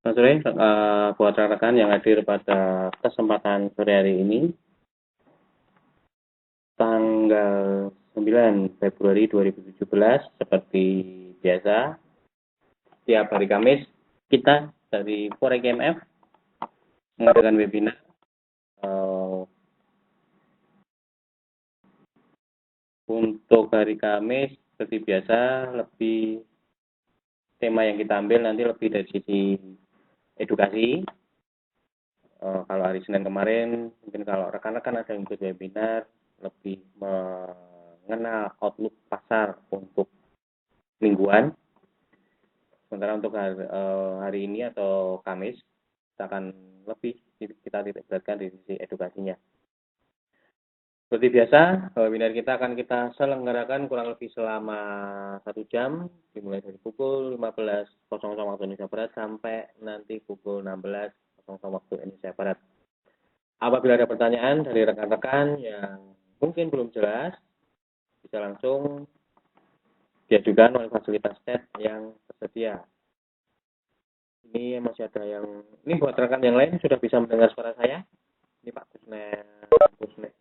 Selamat sore, buat rekan-rekan yang hadir pada kesempatan sore hari ini, tanggal 9 Februari 2017, seperti biasa, setiap hari Kamis, kita dari Forex MF mengadakan webinar untuk hari Kamis, seperti biasa, lebih tema yang kita ambil nanti lebih dari sisi edukasi. Kalau hari Senin kemarin, mungkin kalau rekan-rekan ada yang ikut webinar, lebih mengenal outlook pasar untuk mingguan. Sementara untuk hari ini atau Kamis, kita akan lebih kita titik beratkan di sisi edukasinya. Seperti biasa, webinar kita akan kita selenggarakan kurang lebih selama 1 jam, dimulai dari pukul 15.00 waktu Indonesia Barat sampai nanti pukul 16.00 waktu Indonesia Barat. Apabila ada pertanyaan dari rekan-rekan yang mungkin belum jelas, bisa langsung diajukan oleh fasilitas chat yang tersedia. Ini masih ada yang, ini buat rekan yang lain sudah bisa mendengar suara saya? Ini Pak Kusne.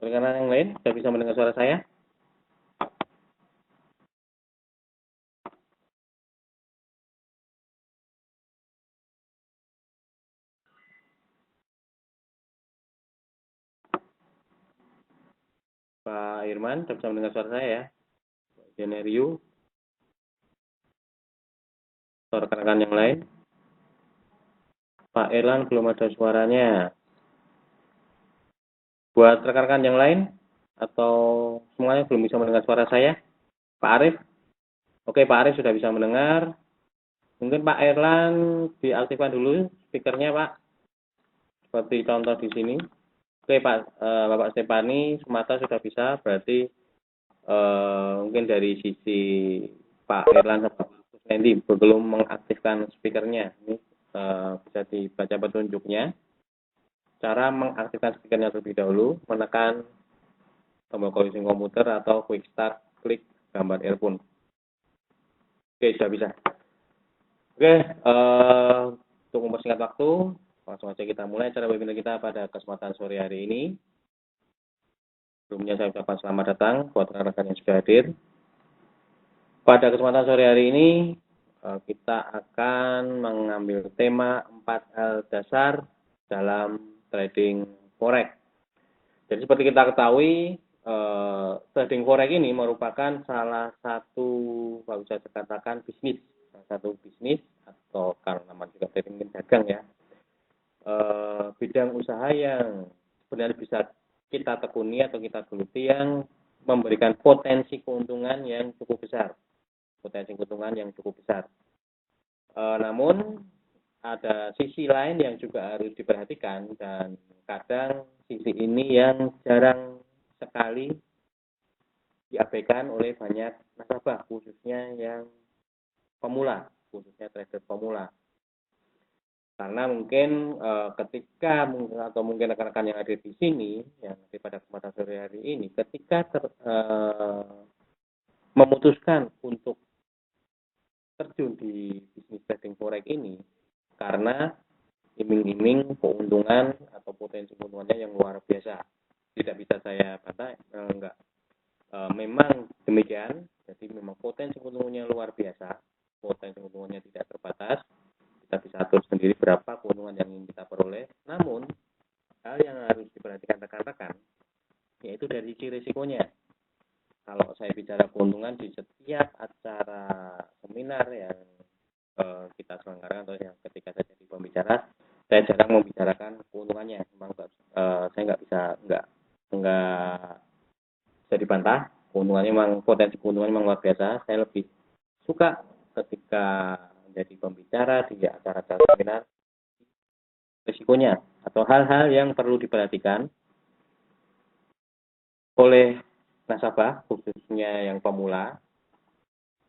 Rekan yang lain sudah bisa mendengar suara saya? Pak Irman sudah bisa mendengar suara saya ya? Pak Jeneriu, atau rekan-rekan yang lain? Pak Erlan belum ada suaranya. Buat rekan-rekan yang lain atau semuanya belum bisa mendengar suara saya? Pak Arif? Oke, Pak Arif sudah bisa mendengar. Mungkin Pak Erlan diaktifkan dulu speakernya, Pak. Seperti contoh di sini. Oke, Bapak Stefani Sumata sudah bisa, berarti mungkin dari sisi Pak Erlan sama Pak Kusnendi belum mengaktifkan speakernya. Ini bisa dibaca petunjuknya. Cara mengaktifkan speakernya terlebih dahulu, menekan tombol closing komputer atau quick start, klik gambar earphone. Oke, sudah bisa. Oke, untuk mempersingkat waktu, langsung saja kita mulai acara webinar kita pada kesempatan sore hari ini. Sebelumnya saya ucapkan selamat datang buat rekan-rekan yang sudah hadir. Pada kesempatan sore hari ini, kita akan mengambil tema 4 hal dasar dalam trading forex. Jadi seperti kita ketahui, trading forex ini merupakan salah satu, kalau bisa dikatakan bisnis, salah satu bisnis atau kalau namanya juga trading dagang ya, bidang usaha yang sebenarnya bisa kita tekuni atau kita geluti yang memberikan potensi keuntungan yang cukup besar, namun ada sisi lain yang juga harus diperhatikan, dan kadang sisi ini yang jarang sekali diabaikan oleh banyak nasabah, khususnya yang pemula, khususnya trader pemula. Karena mungkin ketika atau mungkin rekan-rekan yang ada di sini yang pada kesempatan sore hari ini, ketika memutuskan untuk terjun di bisnis trading forex ini karena iming-iming keuntungan atau potensi keuntungannya yang luar biasa. Tidak bisa saya bantah, enggak. Memang demikian, jadi memang potensi keuntungannya luar biasa, potensi keuntungannya tidak terbatas, kita bisa atur sendiri berapa keuntungan yang ingin kita peroleh. Namun, hal yang harus diperhatikan rekan-rekan, yaitu dari sisi risikonya. Kalau saya bicara keuntungan di setiap acara seminar yang kita selenggarakan atau yang ketika saya jadi pembicara, saya jarang membicarakan keuntungannya. Memang saya nggak bisa dibantah. Keuntungannya memang, potensi keuntungannya memang luar biasa. Saya lebih suka ketika menjadi pembicara di acara-acara seminar risikonya atau hal-hal yang perlu diperhatikan oleh nasabah, khususnya yang pemula,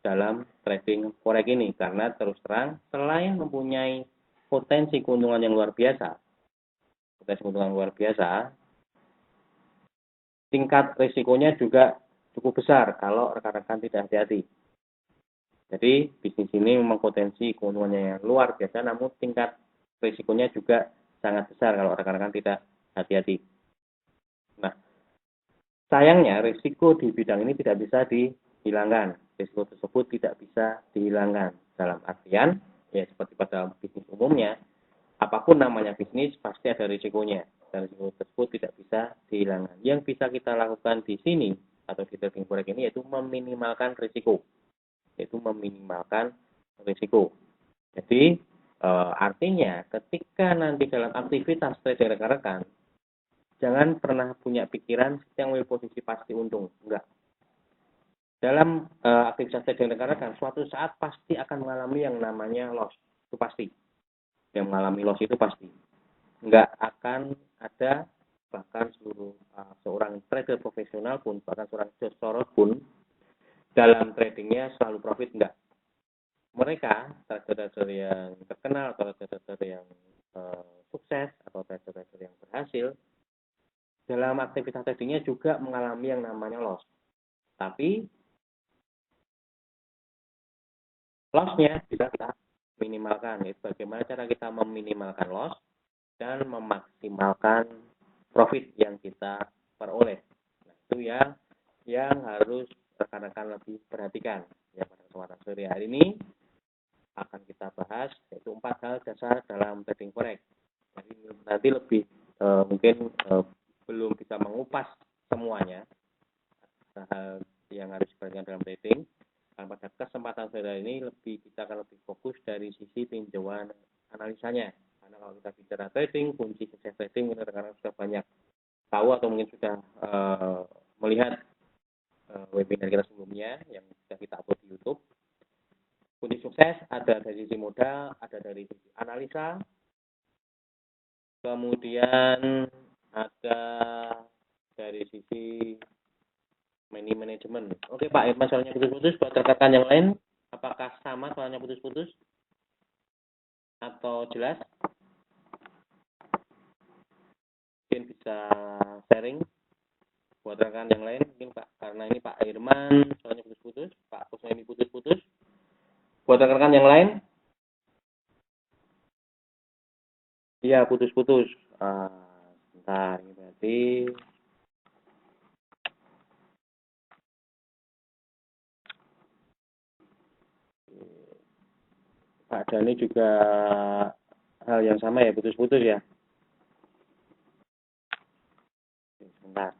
dalam trading forex ini. Karena terus terang, selain mempunyai potensi keuntungan yang luar biasa, tingkat risikonya juga cukup besar kalau rekan-rekan tidak hati-hati. Jadi bisnis ini memang potensi keuntungannya yang luar biasa, namun tingkat risikonya juga sangat besar kalau rekan-rekan tidak hati-hati. Nah, sayangnya risiko di bidang ini tidak bisa dihilangkan. Risiko tersebut tidak bisa dihilangkan. Dalam artian, ya seperti pada bisnis umumnya, apapun namanya bisnis pasti ada risikonya. Dan risiko tersebut tidak bisa dihilangkan. Yang bisa kita lakukan di sini atau di trading forex ini yaitu meminimalkan risiko. Jadi artinya ketika nanti dalam aktivitas trading rekan-rekan, jangan pernah punya pikiran yang memiliki posisi pasti untung. Enggak. Dalam aktivitas trading rekan-rekan, suatu saat pasti akan mengalami yang namanya loss. Itu pasti. Yang mengalami loss itu pasti. Enggak akan ada, bahkan seorang trader profesional pun, bahkan seorang trader pun, dalam tradingnya selalu profit, enggak. Mereka, trader-trader yang terkenal, atau trader-trader yang sukses, atau trader-trader yang berhasil, dalam aktivitas tradingnya juga mengalami yang namanya loss. Tapi, loss-nya bisa kita minimalkan. Yaitu bagaimana cara kita meminimalkan loss dan memaksimalkan profit yang kita peroleh. Nah, itu yang harus rekan-rekan lebih perhatikan. Ya, pada kesempatan sore hari ini akan kita bahas yaitu 4 hal dasar dalam trading forex. Jadi nanti lebih mungkin belum bisa mengupas semuanya hal yang harus diperhatikan dalam trading. Dan pada kesempatan sore ini kita akan lebih fokus dari sisi tinjauan analisanya. Karena kalau kita bicara trading, kunci sukses trading mungkin rekan-rekan sudah banyak tahu atau mungkin sudah melihat webinar kita sebelumnya yang sudah kita upload di YouTube. Kunci sukses ada dari sisi modal, ada dari sisi analisa, kemudian ada dari sisi money management. Oke Pak Irman, soalnya putus-putus. Buat rekan yang lain, apakah sama soalnya putus-putus? Atau jelas? Mungkin bisa sharing buat rekan yang lain mungkin Pak, karena ini Pak Irman soalnya putus-putus, Pak Kusma ini putus-putus. Buat rekan yang lain, iya putus-putus. Sebentar, ini berarti Pak Dhani juga hal yang sama ya, putus-putus ya. Sebentar.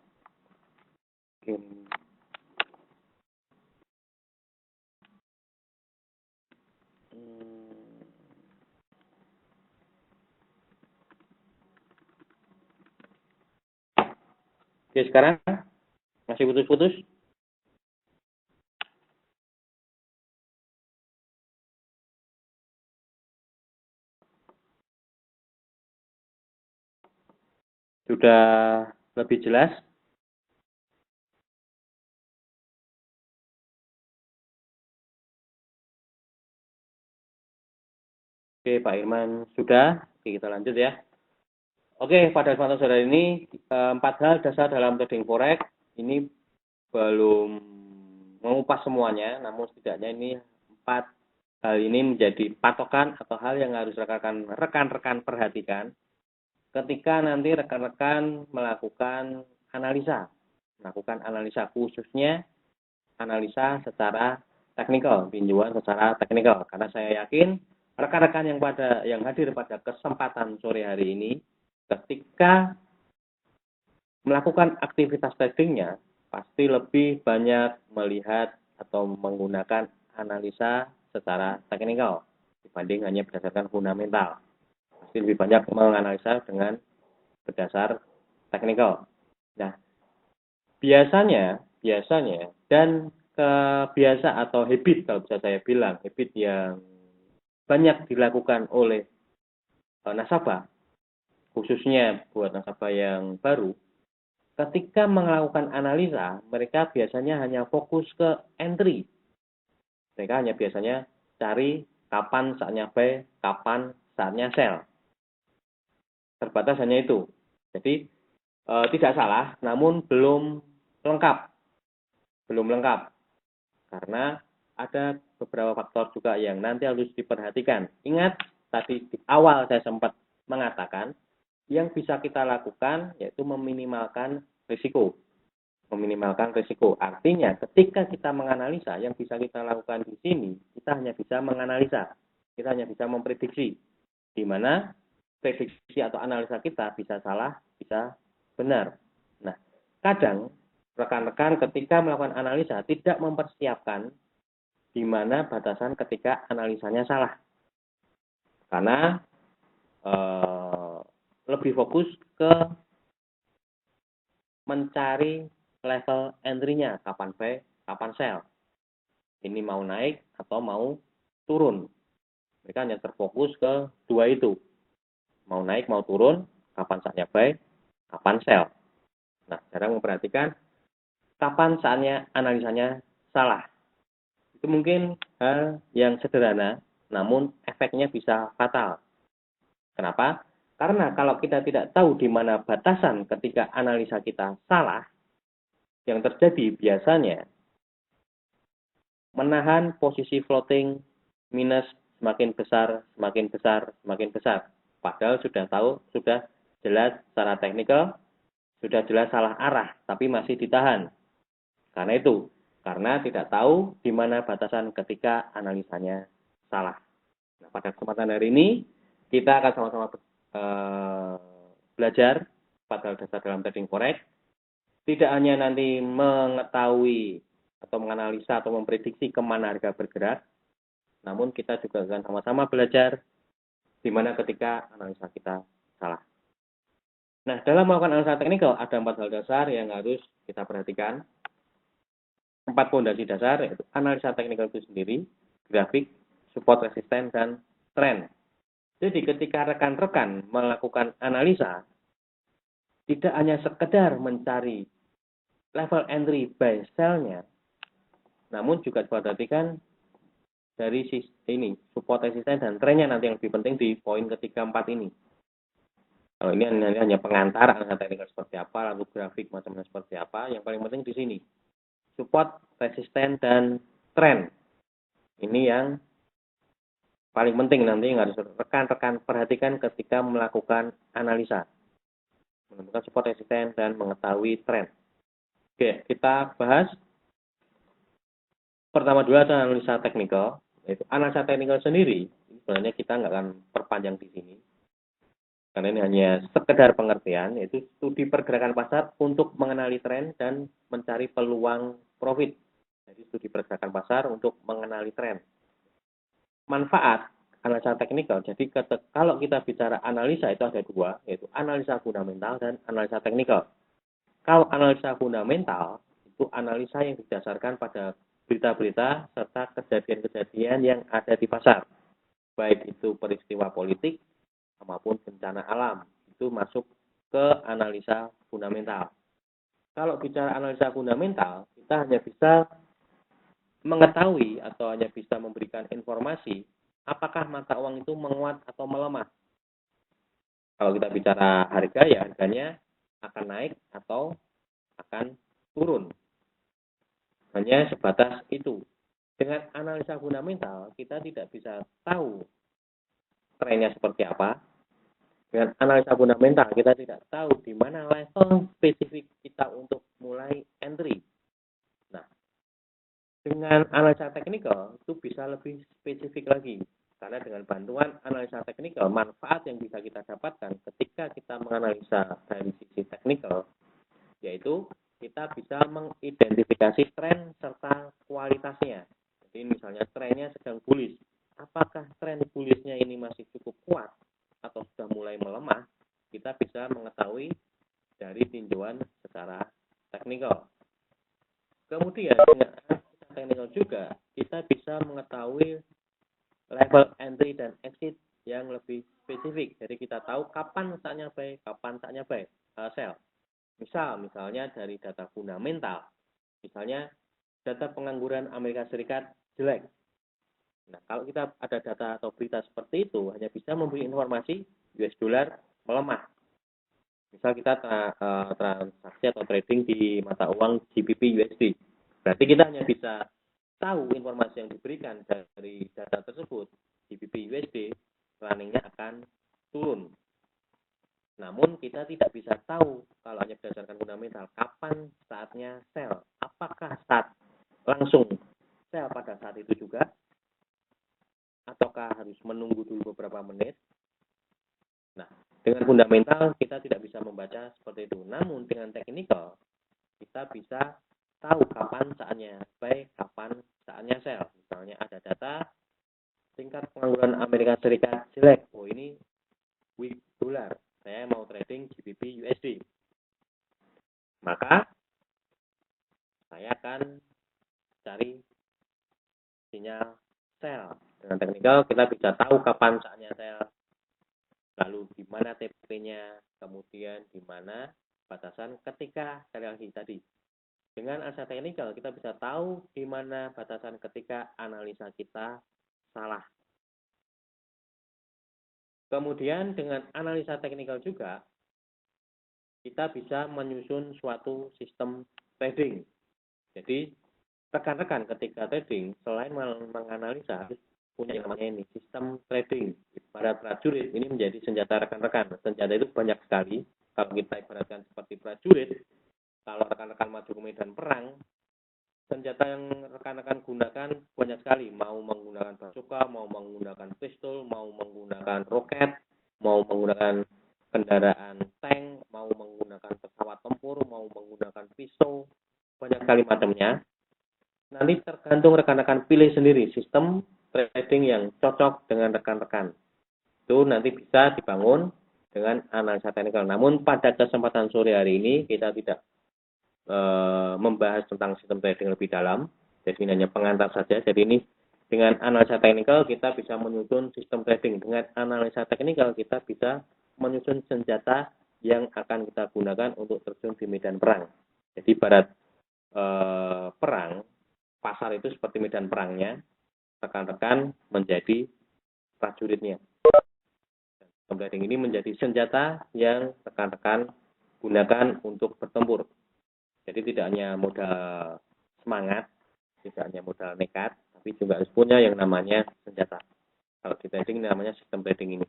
Mungkin Oke, sekarang masih putus-putus? Sudah lebih jelas? Oke, Pak Irman sudah. Oke, kita lanjut ya. Oke, pada kesempatan saudara ini 4 hal dasar dalam trading forex ini belum mengupas semuanya, namun setidaknya ini 4 hal ini menjadi patokan atau hal yang harus rekan-rekan perhatikan ketika nanti rekan-rekan melakukan analisa khususnya analisa secara teknikal, tinjauan secara teknikal. Karena saya yakin rekan-rekan yang hadir pada kesempatan sore hari ini ketika melakukan aktivitas tradingnya pasti lebih banyak melihat atau menggunakan analisa secara teknikal dibanding hanya berdasarkan fundamental. Pasti lebih banyak menganalisa dengan berdasar teknikal. Nah, biasanya dan kebiasaan atau habit, kalau bisa saya bilang habit yang banyak dilakukan oleh nasabah, khususnya buat nasabah yang baru, ketika melakukan analisa, mereka biasanya hanya fokus ke entry. Mereka hanya biasanya cari kapan saatnya buy, kapan saatnya sell. Terbatas hanya itu. Jadi tidak salah, namun belum lengkap. Belum lengkap. Karena ada beberapa faktor juga yang nanti harus diperhatikan. Ingat, tadi di awal saya sempat mengatakan, yang bisa kita lakukan yaitu meminimalkan risiko. Meminimalkan risiko. Artinya, ketika kita menganalisa, yang bisa kita lakukan di sini, kita hanya bisa menganalisa. Kita hanya bisa memprediksi. Di mana prediksi atau analisa kita bisa salah, bisa benar. Nah, kadang rekan-rekan ketika melakukan analisa tidak mempersiapkan di mana batasan ketika analisanya salah. Karena lebih fokus ke mencari level entry-nya, kapan buy, kapan sell. Ini mau naik atau mau turun. Mereka hanya terfokus ke dua itu. Mau naik, mau turun, kapan saatnya buy, kapan sell. Nah, jarang memperhatikan kapan saatnya analisanya salah. Itu mungkin hal yang sederhana, namun efeknya bisa fatal. Kenapa? Karena kalau kita tidak tahu di mana batasan ketika analisa kita salah, yang terjadi biasanya menahan posisi floating minus semakin besar, semakin besar, semakin besar. Padahal sudah tahu, sudah jelas secara teknikal, sudah jelas salah arah, tapi masih ditahan. Karena itu, karena tidak tahu di mana batasan ketika analisanya salah. Nah, pada kesempatan hari ini, kita akan sama-sama belajar pada dasar dalam trading forex. Tidak hanya nanti mengetahui atau menganalisa atau memprediksi kemana harga bergerak, namun kita juga akan sama-sama belajar di mana ketika analisa kita salah. Nah, dalam melakukan analisa teknikal ada 4 hal dasar yang harus kita perhatikan. 4 fondasi dasar, yaitu analisa teknikal itu sendiri, grafik, support resisten, dan tren. Jadi ketika rekan-rekan melakukan analisa, tidak hanya sekedar mencari level entry buy sell-nya, namun juga diperhatikan dari ini, support resisten dan trennya nanti yang lebih penting di poin ketiga 4 ini. Kalau ini hanya pengantar analisa teknikal seperti apa, lalu grafik macam-macam seperti apa, yang paling penting di sini. Support, resisten, dan tren. Ini yang paling penting nanti yang harus rekan-rekan perhatikan ketika melakukan analisa. Menentukan support, resisten, dan mengetahui tren. Oke, kita bahas. Pertama dulu ada analisa teknikal. Yaitu analisa teknikal sendiri, sebenarnya kita nggak akan perpanjang di sini. Karena ini hanya sekedar pengertian, yaitu studi pergerakan pasar untuk mengenali tren dan mencari peluang profit. Jadi studi pergerakan pasar untuk mengenali tren. Manfaat analisa teknikal, jadi kalau kita bicara analisa itu ada dua, yaitu analisa fundamental dan analisa teknikal. Kalau analisa fundamental, itu analisa yang didasarkan pada berita-berita serta kejadian-kejadian yang ada di pasar. Baik itu peristiwa politik, maupun bencana alam, itu masuk ke analisa fundamental. Kalau bicara analisa fundamental, kita hanya bisa mengetahui atau hanya bisa memberikan informasi apakah mata uang itu menguat atau melemah. Kalau kita bicara harga, ya harganya akan naik atau akan turun. Hanya sebatas itu. Dengan analisa fundamental, kita tidak bisa tahu trennya seperti apa. Dengan analisa fundamental, kita tidak tahu di mana level spesifik kita untuk mulai entry. Nah, dengan analisa teknikal, itu bisa lebih spesifik lagi. Karena dengan bantuan analisa teknikal, manfaat yang bisa kita dapatkan ketika kita menganalisa dari sisi teknikal, yaitu kita bisa mengidentifikasi tren serta kualitasnya. Jadi misalnya trennya sedang bullish. Apakah tren bullishnya ini masih cukup kuat atau sudah mulai melemah, kita bisa mengetahui dari tinjauan secara teknikal. Kemudian dengan analisa teknikal juga kita bisa mengetahui level entry dan exit yang lebih spesifik. Jadi kita tahu kapan saatnya buy, kapan saatnya sell. Misalnya dari data fundamental. Misalnya data pengangguran Amerika Serikat jelek. Nah, kalau kita ada data atau berita seperti itu, hanya bisa memberi informasi US dollar melemah. Misal kita transaksi atau trading di mata uang GBP USD. Berarti kita hanya bisa tahu informasi yang diberikan dari data tersebut, GBP USD, runningnya akan turun. Namun kita tidak bisa tahu kalau hanya berdasarkan fundamental kapan saatnya sell. Apakah saat langsung sell pada saat itu juga, ataukah harus menunggu dulu beberapa menit. Nah, dengan fundamental kita tidak bisa membaca seperti itu. Namun dengan technical kita bisa tahu kapan saatnya buy, kapan saatnya sell. Misalnya ada data tingkat pengangguran Amerika Serikat jelek. Oh, ini weak dollar. Saya mau trading GBP USD. Maka saya akan cari sinyal sell. Dengan teknikal kita bisa tahu kapan saatnya sell. Lalu di mana TP-nya, kemudian di mana batasan ketika reaksi tadi. Dengan analisa teknikal kita bisa tahu di mana batasan ketika analisa kita salah. Kemudian dengan analisa teknikal juga kita bisa menyusun suatu sistem trading. Jadi rekan-rekan ketika trading selain menganalisa punya yang namanya ini sistem trading. Para prajurit ini menjadi senjata rekan-rekan. Senjata itu banyak sekali. Kalau kita ibaratkan seperti prajurit, kalau rekan-rekan maju ke medan perang, senjata yang rekan-rekan gunakan banyak sekali. Mau menggunakan bazooka, mau menggunakan pistol, mau menggunakan roket, mau menggunakan kendaraan tank, mau menggunakan pesawat tempur, mau menggunakan pisau, banyak sekali macamnya. Nanti tergantung rekan-rekan pilih sendiri sistem trading yang cocok dengan rekan-rekan. Itu nanti bisa dibangun dengan analisa teknikal. Namun pada kesempatan sore hari ini kita tidak membahas tentang sistem trading lebih dalam. Jadi ini hanya pengantar saja. Jadi ini dengan analisa teknikal kita bisa menyusun sistem trading. Dengan analisa teknikal kita bisa menyusun senjata yang akan kita gunakan untuk terjun di medan perang. Jadi ibarat perang, pasar itu seperti medan perangnya, rekan-rekan menjadi prajuritnya. Sistem trading ini menjadi senjata yang rekan-rekan gunakan untuk bertempur. Jadi tidak hanya modal semangat, tidak hanya modal nekat, tapi juga harus punya yang namanya senjata. Kalau di trading namanya sistem trading ini.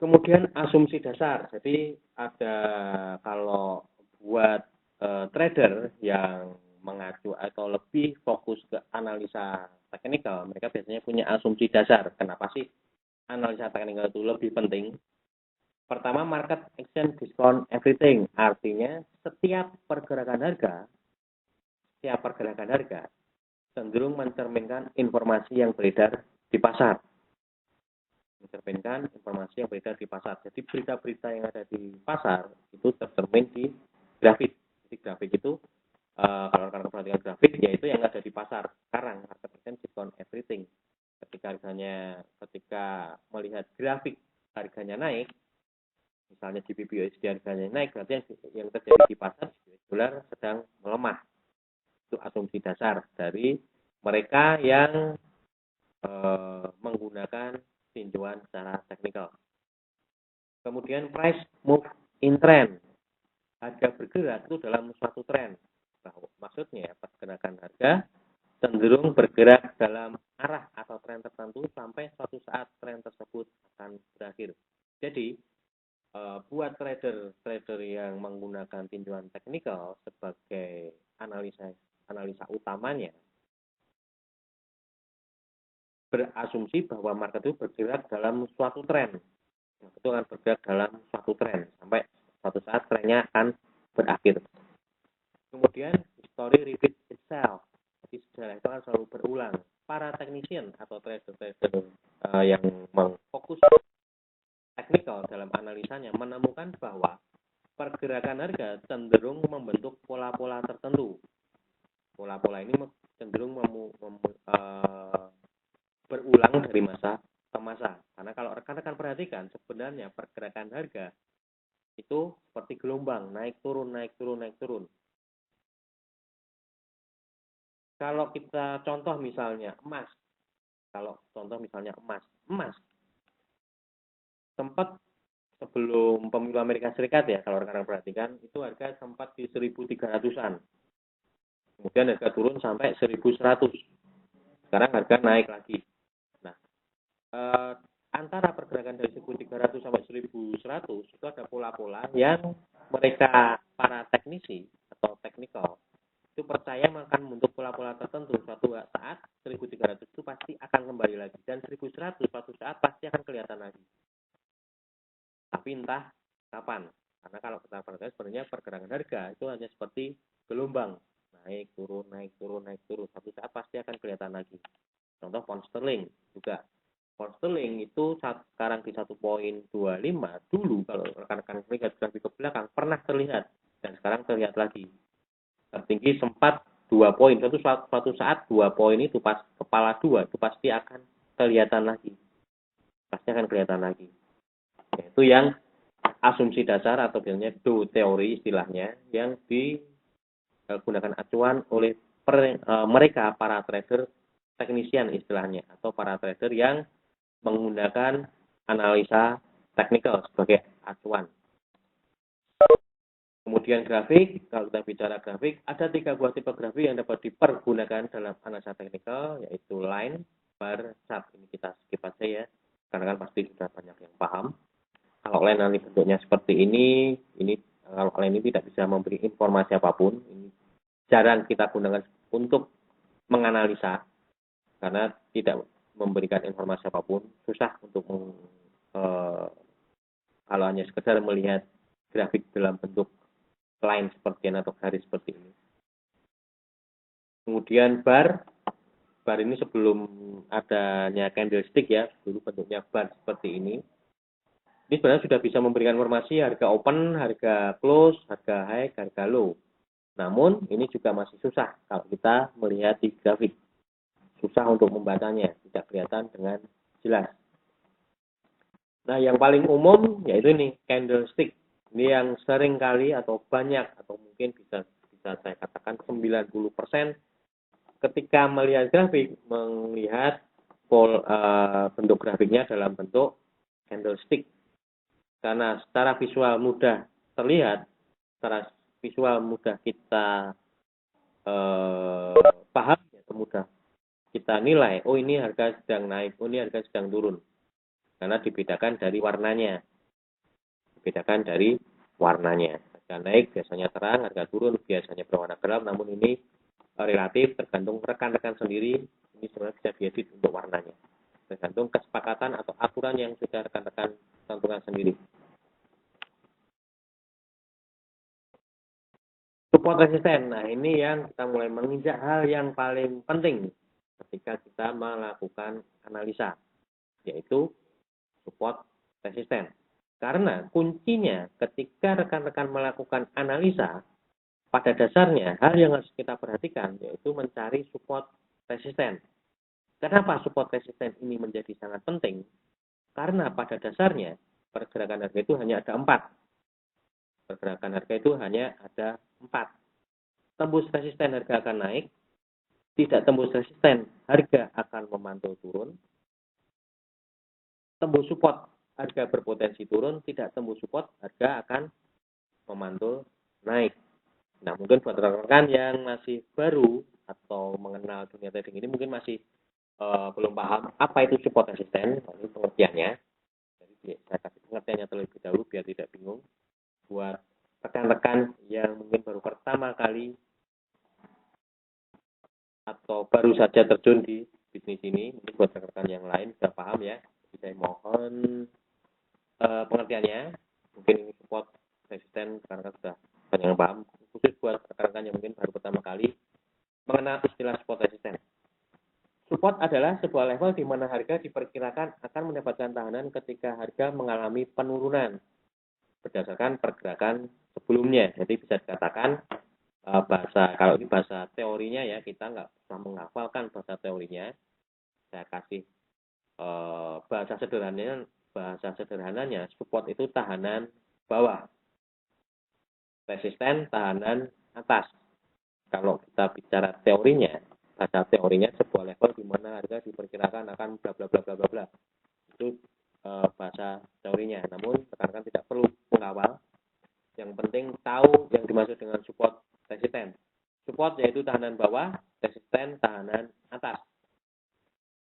Kemudian asumsi dasar. Jadi ada kalau buat trader yang mengacu atau lebih fokus ke analisa teknikal, mereka biasanya punya asumsi dasar. Kenapa sih analisa teknikal itu lebih penting? Pertama, market action discount everything. Artinya setiap pergerakan harga cenderung mencerminkan informasi yang beredar di pasar. Mencerminkan informasi yang beredar di pasar. Jadi berita-berita yang ada di pasar itu tercermin di grafik. Jadi grafik itu kalau rekan-rekan perhatikan grafik, yaitu yang ada di pasar sekarang. Market action discount everything. Ketika melihat grafik harganya naik, misalnya GBP USD harganya naik, berarti yang terjadi di pasar dolar sedang melemah. Itu asumsi dasar dari mereka yang menggunakan tinjauan secara teknikal. Kemudian price move in trend. Harga bergerak itu dalam suatu tren. Maksudnya pergerakan harga cenderung bergerak dalam arah atau tren tertentu sampai suatu saat tren tersebut akan berakhir. Jadi buat trader yang menggunakan tinjauan teknikal sebagai analisa utamanya, berasumsi bahwa market itu bergerak dalam suatu tren. Itu akan bergerak dalam suatu tren sampai suatu saat trennya akan berakhir. Kemudian history repeat itself. Jadi sejarah itu akan selalu berulang. Para technician atau trader yang mengfokus teknikal dalam analisanya menemukan bahwa pergerakan harga cenderung membentuk pola-pola tertentu. Pola-pola ini cenderung berulang dari masa masa. Karena kalau rekan-rekan perhatikan, sebenarnya pergerakan harga itu seperti gelombang, naik turun, naik turun, naik turun. Kalau kita contoh misalnya emas, emas sempat sebelum pemilu Amerika Serikat ya, kalau rekan-rekan perhatikan, itu harga sempat di 1.300-an. Kemudian harga turun sampai 1.100. Sekarang harga naik lagi. Nah, antara pergerakan dari 1.300 sampai 1.100 itu ada pola-pola yang mereka para teknisi atau teknikal itu percaya akan membentuk pola-pola tertentu. Suatu saat 1.300 itu pasti akan kembali lagi dan 1.100 suatu saat pasti akan kelihatan lagi. Tapi entah kapan. Karena kalau kita perhatikan sebenarnya pergerakan harga itu hanya seperti gelombang, naik turun, naik turun, naik turun. Suatu saat pasti akan kelihatan lagi. Contoh pound sterling juga. Pound sterling itu sekarang di 1.25 dulu kalau rekan-rekan lihat grafik ke belakang pernah terlihat dan sekarang terlihat lagi. Tertinggi sempat 2 poin. Suatu saat 2 poin itu pas kepala 2 itu pasti akan kelihatan lagi. Pasti akan kelihatan lagi. Yaitu yang asumsi dasar atau biasanya Dow teori istilahnya yang digunakan acuan oleh mereka para trader teknisian istilahnya atau para trader yang menggunakan analisa teknikal sebagai acuan. Kemudian grafik, kalau kita bicara grafik, ada 3 buah tipe grafik yang dapat dipergunakan dalam analisa teknikal, yaitu line, bar, chart. Ini kita skip aja ya, karena kan pasti sudah banyak yang paham. Kalau line nanti bentuknya seperti ini kalau line ini tidak bisa memberi informasi apapun. Ini jarang kita gunakan untuk menganalisa, karena tidak memberikan informasi apapun. Susah untuk kalau hanya sekedar melihat grafik dalam bentuk line seperti ini atau garis seperti ini. Kemudian bar ini sebelum adanya candlestick ya, dulu bentuknya bar seperti ini. Ini sebenarnya sudah bisa memberikan informasi harga open, harga close, harga high, harga low. Namun ini juga masih susah kalau kita melihat di grafik. Susah untuk membacanya, tidak kelihatan dengan jelas. Nah, yang paling umum yaitu ini candlestick. Ini yang sering kali atau banyak atau mungkin bisa saya katakan 90% ketika melihat grafik melihat bentuk grafiknya dalam bentuk candlestick. Karena secara visual mudah terlihat, secara visual mudah kita paham, mudah kita nilai, oh ini harga sedang naik, oh ini harga sedang turun. Karena dibedakan dari warnanya. Harga naik biasanya terang, harga turun biasanya berwarna gelap, namun ini relatif tergantung rekan-rekan sendiri, ini sebenarnya bisa diedit untuk warnanya. Tergantung kesepakatan atau aturan yang sudah rekan-rekan tentukan sendiri. Support resisten. Nah, ini yang kita mulai menginjak hal yang paling penting ketika kita melakukan analisa, yaitu support resisten. Karena kuncinya ketika rekan-rekan melakukan analisa, pada dasarnya hal yang harus kita perhatikan yaitu mencari support resisten. Kenapa support resisten ini menjadi sangat penting? Karena pada dasarnya pergerakan harga itu hanya ada 4. Pergerakan harga itu hanya ada 4. Tembus resisten harga akan naik, tidak tembus resisten harga akan memantul turun, tembus support harga berpotensi turun, tidak tembus support harga akan memantul naik. Nah, mungkin buat rekan-rekan yang masih baru atau mengenal dunia trading ini mungkin masih belum paham apa itu support resisten, ini pengertiannya. Jadi saya kasih pengertiannya terlebih dahulu biar tidak bingung. Buat rekan-rekan yang mungkin baru pertama kali atau baru saja terjun di bisnis ini, mungkin buat rekan-rekan yang lain sudah paham ya. Jadi saya mohon pengertiannya. Mungkin ini support resisten rekan-rekan sudah banyak yang paham. Khusus buat rekan-rekan yang mungkin baru pertama kali mengenal istilah support resisten. Support adalah sebuah level di mana harga diperkirakan akan mendapatkan tahanan ketika harga mengalami penurunan berdasarkan pergerakan sebelumnya. Jadi bisa dikatakan kalau ini bahasa teorinya ya, kita nggak usah menghafalkan bahasa teorinya. Saya kasih bahasa sederhananya support itu tahanan bawah, resisten tahanan atas. Kalau kita bicara teorinya, bahasa teorinya sebuah level di mana harga diperkirakan akan bla bla bla bla bla bla. Itu bahasa teorinya. Namun rekan-rekan tidak perlu mengawal. Yang penting tahu yang dimaksud dengan support resisten. Support yaitu tahanan bawah, resisten tahanan atas.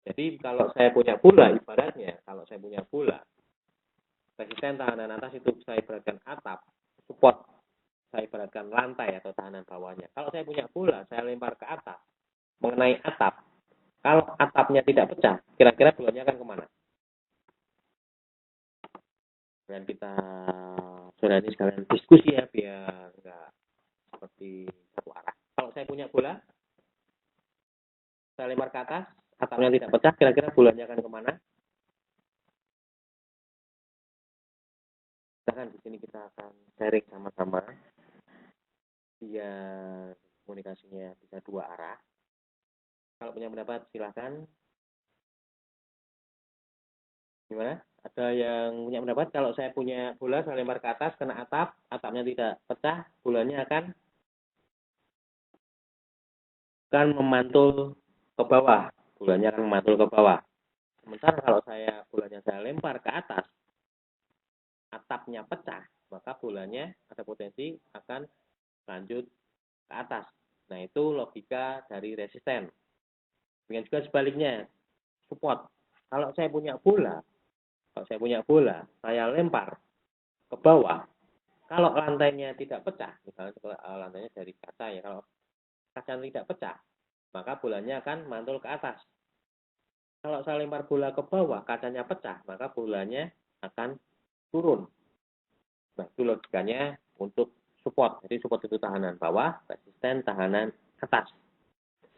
Jadi kalau saya punya bola, ibaratnya kalau saya punya bola, resisten tahanan atas itu saya ibaratkan atap, support saya ibaratkan lantai atau tahanan bawahnya. Kalau saya punya bola, saya lempar ke atas, mengenai atap. Kalau atapnya tidak pecah, kira-kira bolanya akan kemana? Dan kita sudah ini sekalian diskusi ya, biar nggak seperti satu arah. Kalau saya punya bola, saya lempar ke atas, atapnya tidak pecah, kira-kira bolanya akan kemana? Misalkan di sini kita akan sharing sama-sama, biar komunikasinya bisa dua arah. Kalau punya pendapat silahkan. Gimana? Ada yang punya pendapat? Kalau saya punya bola, saya lempar ke atas, kena atap, atapnya tidak pecah, bolanya akan memantul ke bawah. Bolanya akan memantul ke bawah. Sementara kalau bolanya saya lempar ke atas, atapnya pecah, maka bolanya ada potensi akan lanjut ke atas. Nah, itu logika dari resisten. Dengan juga sebaliknya, support. Kalau saya punya bola, saya lempar ke bawah. Kalau lantainya tidak pecah, misalnya lantainya dari kaca ya, kalau kaca tidak pecah, maka bolanya akan mantul ke atas. Kalau saya lempar bola ke bawah, kacanya pecah, maka bolanya akan turun. Nah, itu logikanya untuk support. Jadi support itu tahanan bawah, resisten tahanan atas.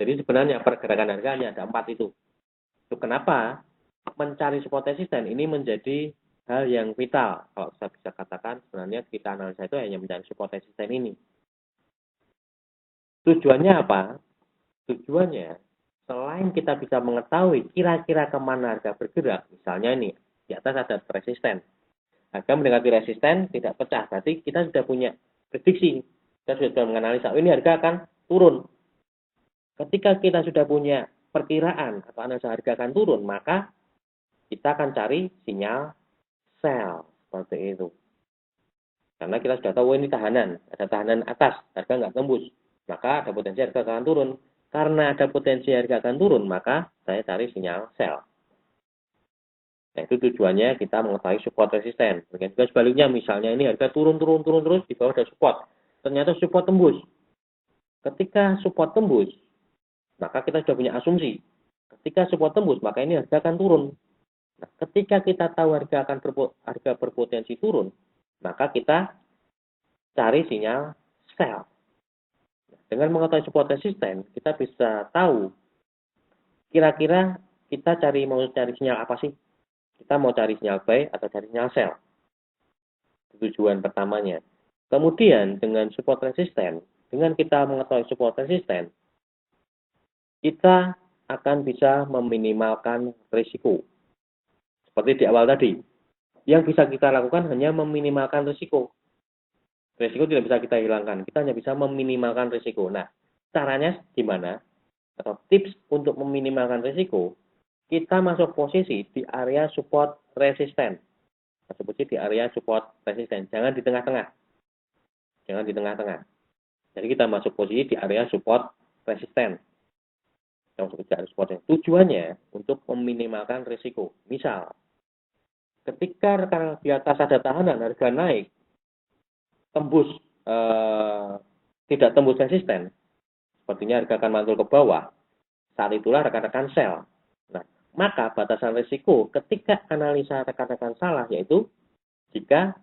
Jadi sebenarnya pergerakan harganya ada 4 itu. Itu kenapa mencari support resisten ini menjadi hal yang vital. Kalau saya bisa katakan sebenarnya kita analisa itu hanya mencari support resisten ini. Tujuannya apa? Tujuannya selain kita bisa mengetahui kira-kira kemana harga bergerak, misalnya ini di atas ada resisten, harga mendekati resisten tidak pecah, berarti kita sudah punya prediksi, kita sudah menganalisa, ini harga akan turun. Ketika kita sudah punya perkiraan atau analisa harga akan turun, maka kita akan cari sinyal sell seperti itu. Karena kita sudah tahu ini tahanan, ada tahanan atas, harga nggak tembus, maka ada potensi harga akan turun. Karena ada potensi harga akan turun, maka saya cari sinyal sell. Nah, itu tujuannya kita mengetahui support resisten. Begitu juga sebaliknya, misalnya ini harga turun terus, di bawah ada support. Ternyata support tembus. Ketika support tembus, maka kita sudah punya asumsi. Ketika support tembus, maka ini harga akan turun. Nah, ketika kita tahu harga berpotensi turun, maka kita cari sinyal sell. Dengan mengetahui support resisten, kita bisa tahu kira-kira kita mau cari sinyal apa sih? Kita mau cari sinyal buy atau cari sinyal sell. Tujuan pertamanya. Kemudian dengan support resisten, dengan kita mengetahui support resisten, kita akan bisa meminimalkan risiko. Seperti di awal tadi, yang bisa kita lakukan hanya meminimalkan risiko. Risiko tidak bisa kita hilangkan, kita hanya bisa meminimalkan risiko. Nah, caranya gimana? Atau tips untuk meminimalkan risiko, kita masuk posisi di area support resisten. Masuk posisi di area support resisten, jangan di tengah-tengah. Jangan di tengah-tengah. Jadi kita masuk posisi di area support resisten. Kita masuk di area support. Tujuannya untuk meminimalkan risiko. Misal, ketika di atas ada tahanan, harga naik, tidak tembus resisten, sepertinya harga akan mantul ke bawah, saat itulah rekan-rekan sell. Nah, maka batasan risiko ketika analisa rekan-rekan salah yaitu jika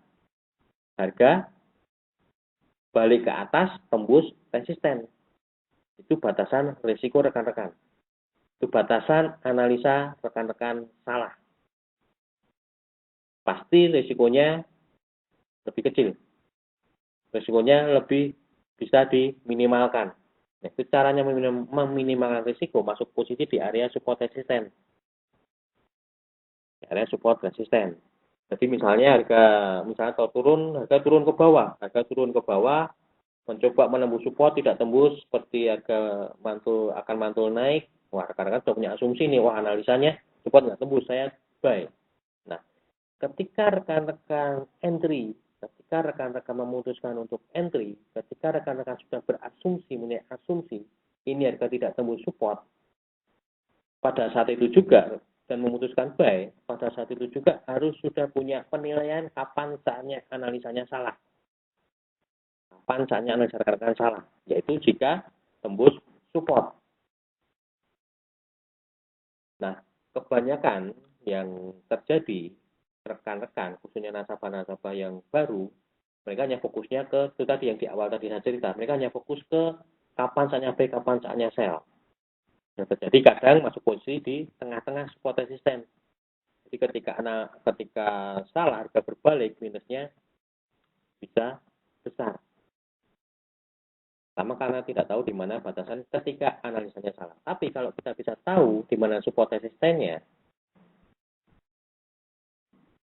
harga balik ke atas tembus resisten. Itu batasan risiko rekan-rekan. Itu batasan analisa rekan-rekan salah. Pasti risikonya lebih kecil. Risikonya lebih bisa diminimalkan. Nah, itu caranya meminimalkan risiko, masuk posisi di area support resisten. area support resisten. Jadi misalnya kalau harga turun ke bawah, mencoba menembus support tidak tembus, seperti harga akan mantul naik. Wah, rekan-rekan sudah punya asumsi nih, wah analisanya support nggak tembus, saya buy. Nah, ketika rekan-rekan memutuskan untuk entry, ketika rekan-rekan sudah mempunyai asumsi ini harga tidak tembus support, pada saat itu juga dan memutuskan buy, pada saat itu juga harus sudah punya penilaian kapan saatnya analisanya salah. Kapan saatnya analisa rekan-rekan salah, yaitu jika tembus support. Nah, kebanyakan yang terjadi rekan-rekan, khususnya nasabah-nasabah yang baru, mereka hanya fokusnya ke itu tadi yang di awal tadi saya cerita, mereka hanya fokus ke kapan saatnya buy, kapan saatnya sell. Nah, terjadi kadang masuk posisi di tengah-tengah support resisten. Jadi ketika salah harga berbalik, minusnya bisa besar. Sama karena tidak tahu di mana batasan ketika analisanya salah. Tapi kalau kita bisa tahu di mana support resistennya,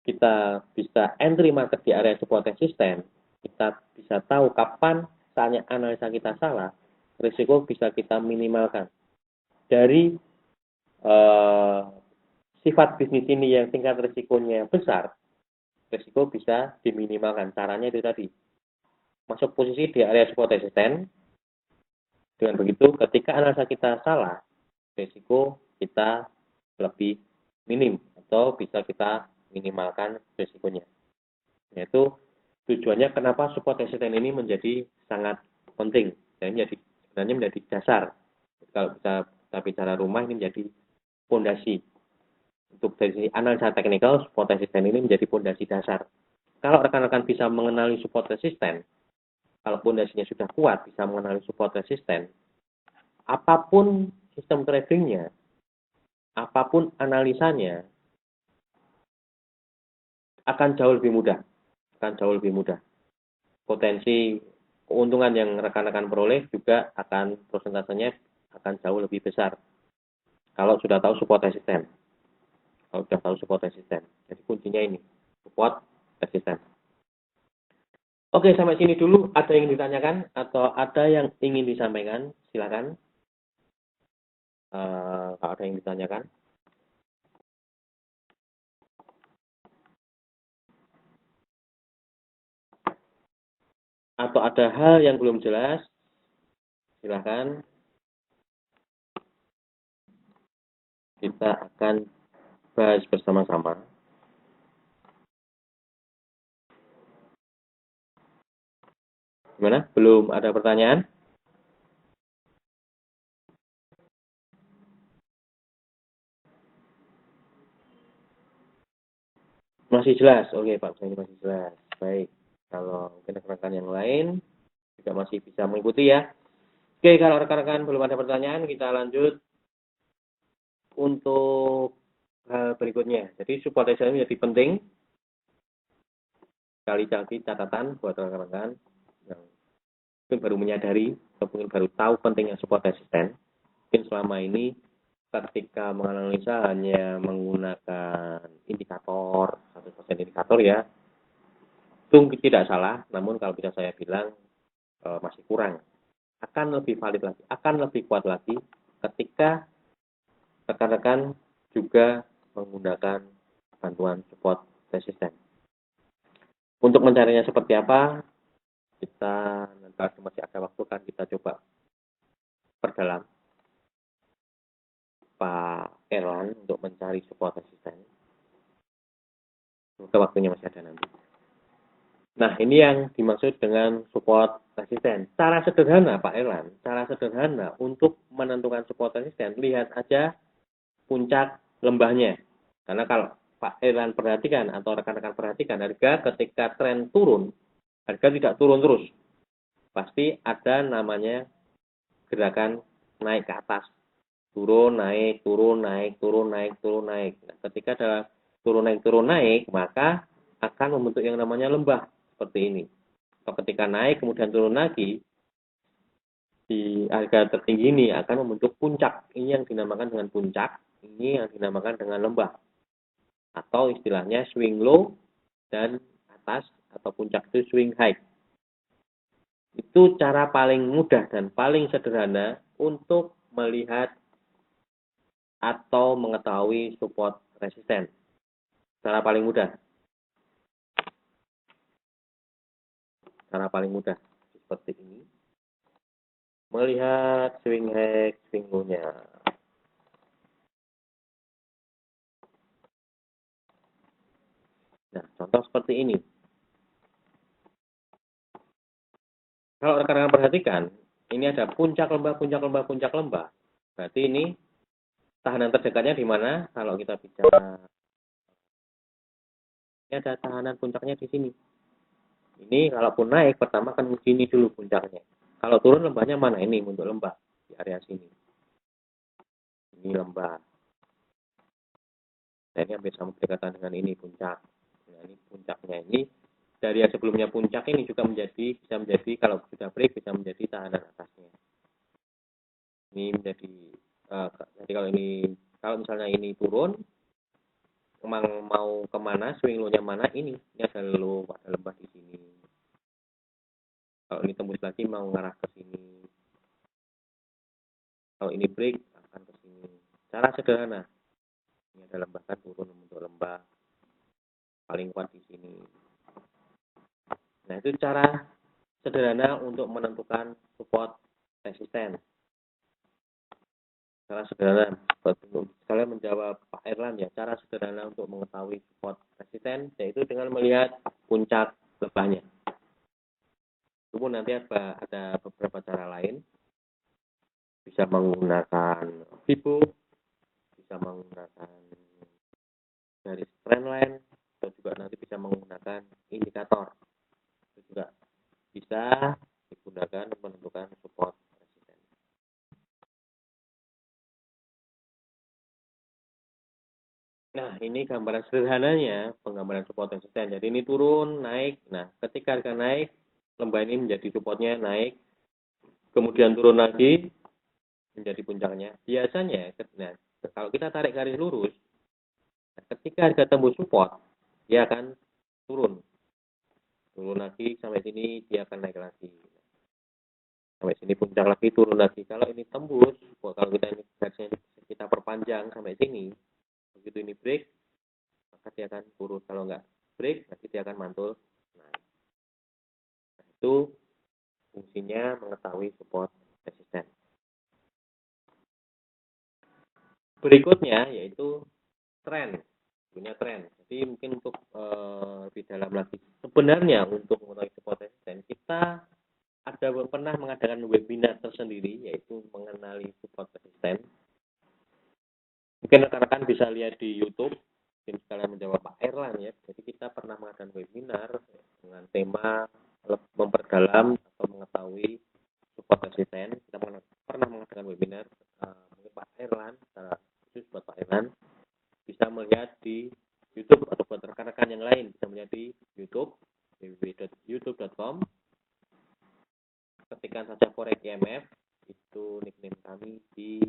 kita bisa entry market di area support resisten, kita bisa tahu kapan saatnya analisa kita salah, risiko bisa kita minimalkan. Dari sifat bisnis ini yang tingkat risikonya besar, risiko bisa diminimalkan. Caranya itu tadi, masuk posisi di area support resisten. Dengan begitu, ketika analisa kita salah, risiko kita lebih minim atau bisa kita minimalkan risikonya. Yaitu tujuannya kenapa support resisten ini menjadi sangat penting dan sebenarnya menjadi dasar. Kalau kita bicara rumah, ini menjadi fondasi. Untuk dari sisi analisa teknikal, support resisten ini menjadi fondasi dasar. Kalau rekan-rekan bisa mengenali support resisten, kalau fondasinya sudah kuat, bisa mengenali support resisten, apapun sistem tradingnya, apapun analisanya, akan jauh lebih mudah. Potensi keuntungan yang rekan-rekan peroleh juga persentasenya akan jauh lebih besar. Kalau sudah tahu support resisten. Jadi kuncinya ini, support resisten. Oke, sampai sini dulu. Ada yang ditanyakan atau ada yang ingin disampaikan? Silakan. Kalau ada yang ditanyakan. Atau ada hal yang belum jelas? Silakan. Kita akan bahas bersama-sama. Gimana? Belum ada pertanyaan? Masih jelas? Oke, Pak, ini masih jelas. Baik. Kalau mungkin rekan-rekan yang lain juga masih bisa mengikuti ya. Oke, kalau rekan-rekan belum ada pertanyaan, kita lanjut untuk hal berikutnya. Jadi support resisten menjadi penting. Sekali catatan buat rekan-rekan yang mungkin baru menyadari atau mungkin baru tahu pentingnya support resisten. Mungkin selama ini ketika menganalisa hanya menggunakan indikator, 100% indikator ya, itu tidak salah, namun kalau bisa saya bilang masih kurang. Akan lebih valid lagi, akan lebih kuat lagi ketika rekan-rekan juga menggunakan bantuan support resisten. Untuk mencarinya seperti apa, kita nanti masih ada waktu kan kita coba perdalam Pak Erlan untuk mencari support resisten. Semoga waktunya masih ada nanti. Nah, ini yang dimaksud dengan support resisten. Cara sederhana, Pak Erlan, cara sederhana untuk menentukan support resisten, lihat aja puncak lembahnya. Karena kalau Pak Erlan perhatikan atau rekan-rekan perhatikan, harga ketika tren turun, harga tidak turun terus. Pasti ada namanya gerakan naik ke atas. Turun, naik, turun, naik, turun, naik, turun, naik. Nah, ketika ada turun, naik, maka akan membentuk yang namanya lembah. Seperti ini. Atau ketika naik, kemudian turun lagi, di harga tertinggi ini akan membentuk puncak. Ini yang dinamakan dengan puncak, ini yang dinamakan dengan lembah. atau istilahnya swing low dan atas atau puncak itu swing high. Itu cara paling mudah dan paling sederhana untuk melihat atau mengetahui support resisten. Cara paling mudah. Cara paling mudah seperti ini. Melihat swing high, swing low-nya. Nah, contoh seperti ini. Kalau rekan-rekan perhatikan, ini ada puncak lembah, puncak lembah, puncak lembah. Berarti ini tahanan terdekatnya di mana? Kalau kita bicara, ini ada tahanan puncaknya di sini. Ini kalaupun naik, pertama kan sini dulu puncaknya. Kalau turun lembahnya mana? Ini untuk lembah di area sini. Ini lembah. Nah, ini hampir sama berdekatan dengan ini puncak. Nah, ini puncaknya ini. Dari yang sebelumnya puncak ini juga bisa menjadi kalau sudah break bisa menjadi tahanan atasnya. Ini menjadi jadi kalau misalnya ini turun, emang mau kemana, swing low-nya mana ini ada low, ada lembah di sini. Kalau ini tembus lagi mau ngarah ke sini. Kalau ini break akan ke sini. Cara sederhana. Ini ada lembah kan turun untuk lembah paling kuat di sini. Nah, itu cara sederhana untuk menentukan support resisten. Cara sederhana, kalian menjawab Pak Erlan ya, cara sederhana untuk mengetahui support resisten yaitu dengan melihat puncak lembahnya. Kemudian nanti ada beberapa cara lain, bisa menggunakan Fibo, bisa menggunakan garis trendline, atau juga nanti bisa menggunakan indikator. Itu juga bisa digunakan untuk menentukan support resisten. Nah, ini gambaran sederhananya penggambaran support resisten. Jadi ini turun, naik. Nah, ketika harga naik, lembah ini menjadi supportnya naik, kemudian turun lagi menjadi puncaknya. Biasanya, nah, kalau kita tarik garis lurus, ketika harga tembus support, dia akan turun lagi sampai sini, dia akan naik lagi. Sampai sini puncak lagi, turun lagi. Kalau ini tembus, kalau kita ini garisnya kita perpanjang sampai sini, begitu ini break, maka dia akan turun. Kalau nggak break, nanti dia akan mantul naik. Nah, itu fungsinya mengetahui support resisten. Berikutnya yaitu tren, punya tren. Jadi mungkin untuk lebih dalam lagi. Sebenarnya untuk mengetahui support resisten, kita pernah mengadakan webinar tersendiri yaitu mengenali support resisten. Mungkin rekan-rekan bisa lihat di YouTube. Mungkin sekalian menjawab Pak Erlan ya. Jadi kita pernah mengadakan webinar dengan tema memperdalam atau mengetahui support resisten. Kita pernah mengadakan webinar. Mungkin Pak Erlan, secara khusus buat Pak Erlan, bisa melihat di YouTube atau buat rekan-rekan yang lain bisa melihat di YouTube www.youtube.com. Ketikkan saja Forex IMF, itu nickname kami di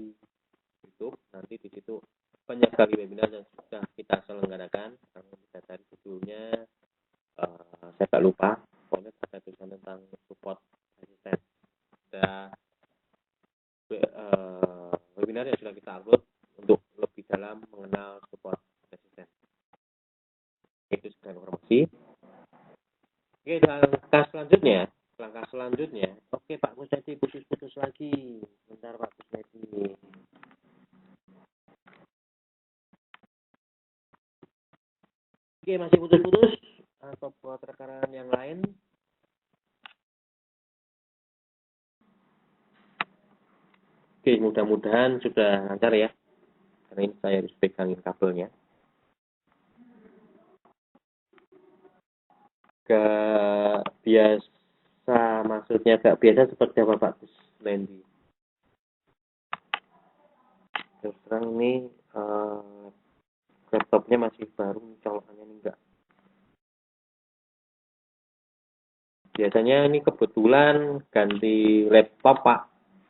YouTube. Nanti di situ banyak sekali webinar yang sudah kita selenggarakan. Kamu bisa cari judulnya, saya tak lupa. Pokoknya ada tulisan tentang support resisten. Ada webinar yang sudah kita upload untuk lebih dalam mengenal support resisten. Itu sekian informasi. Oke, langkah selanjutnya. Oke, Pak Kusnedi putus-putus lagi. Bentar Pak Kusnedi. Oke, masih putus-putus atau buat rekan yang lain? Oke, mudah-mudahan sudah lancar ya. Karena ini saya harus pegangin kabelnya. Gak biasa, maksudnya gak biasa seperti apa Pak Kusnedi? Terus terang ini laptopnya masih baru, colokannya ini enggak. Biasanya ini kebetulan ganti laptop Pak.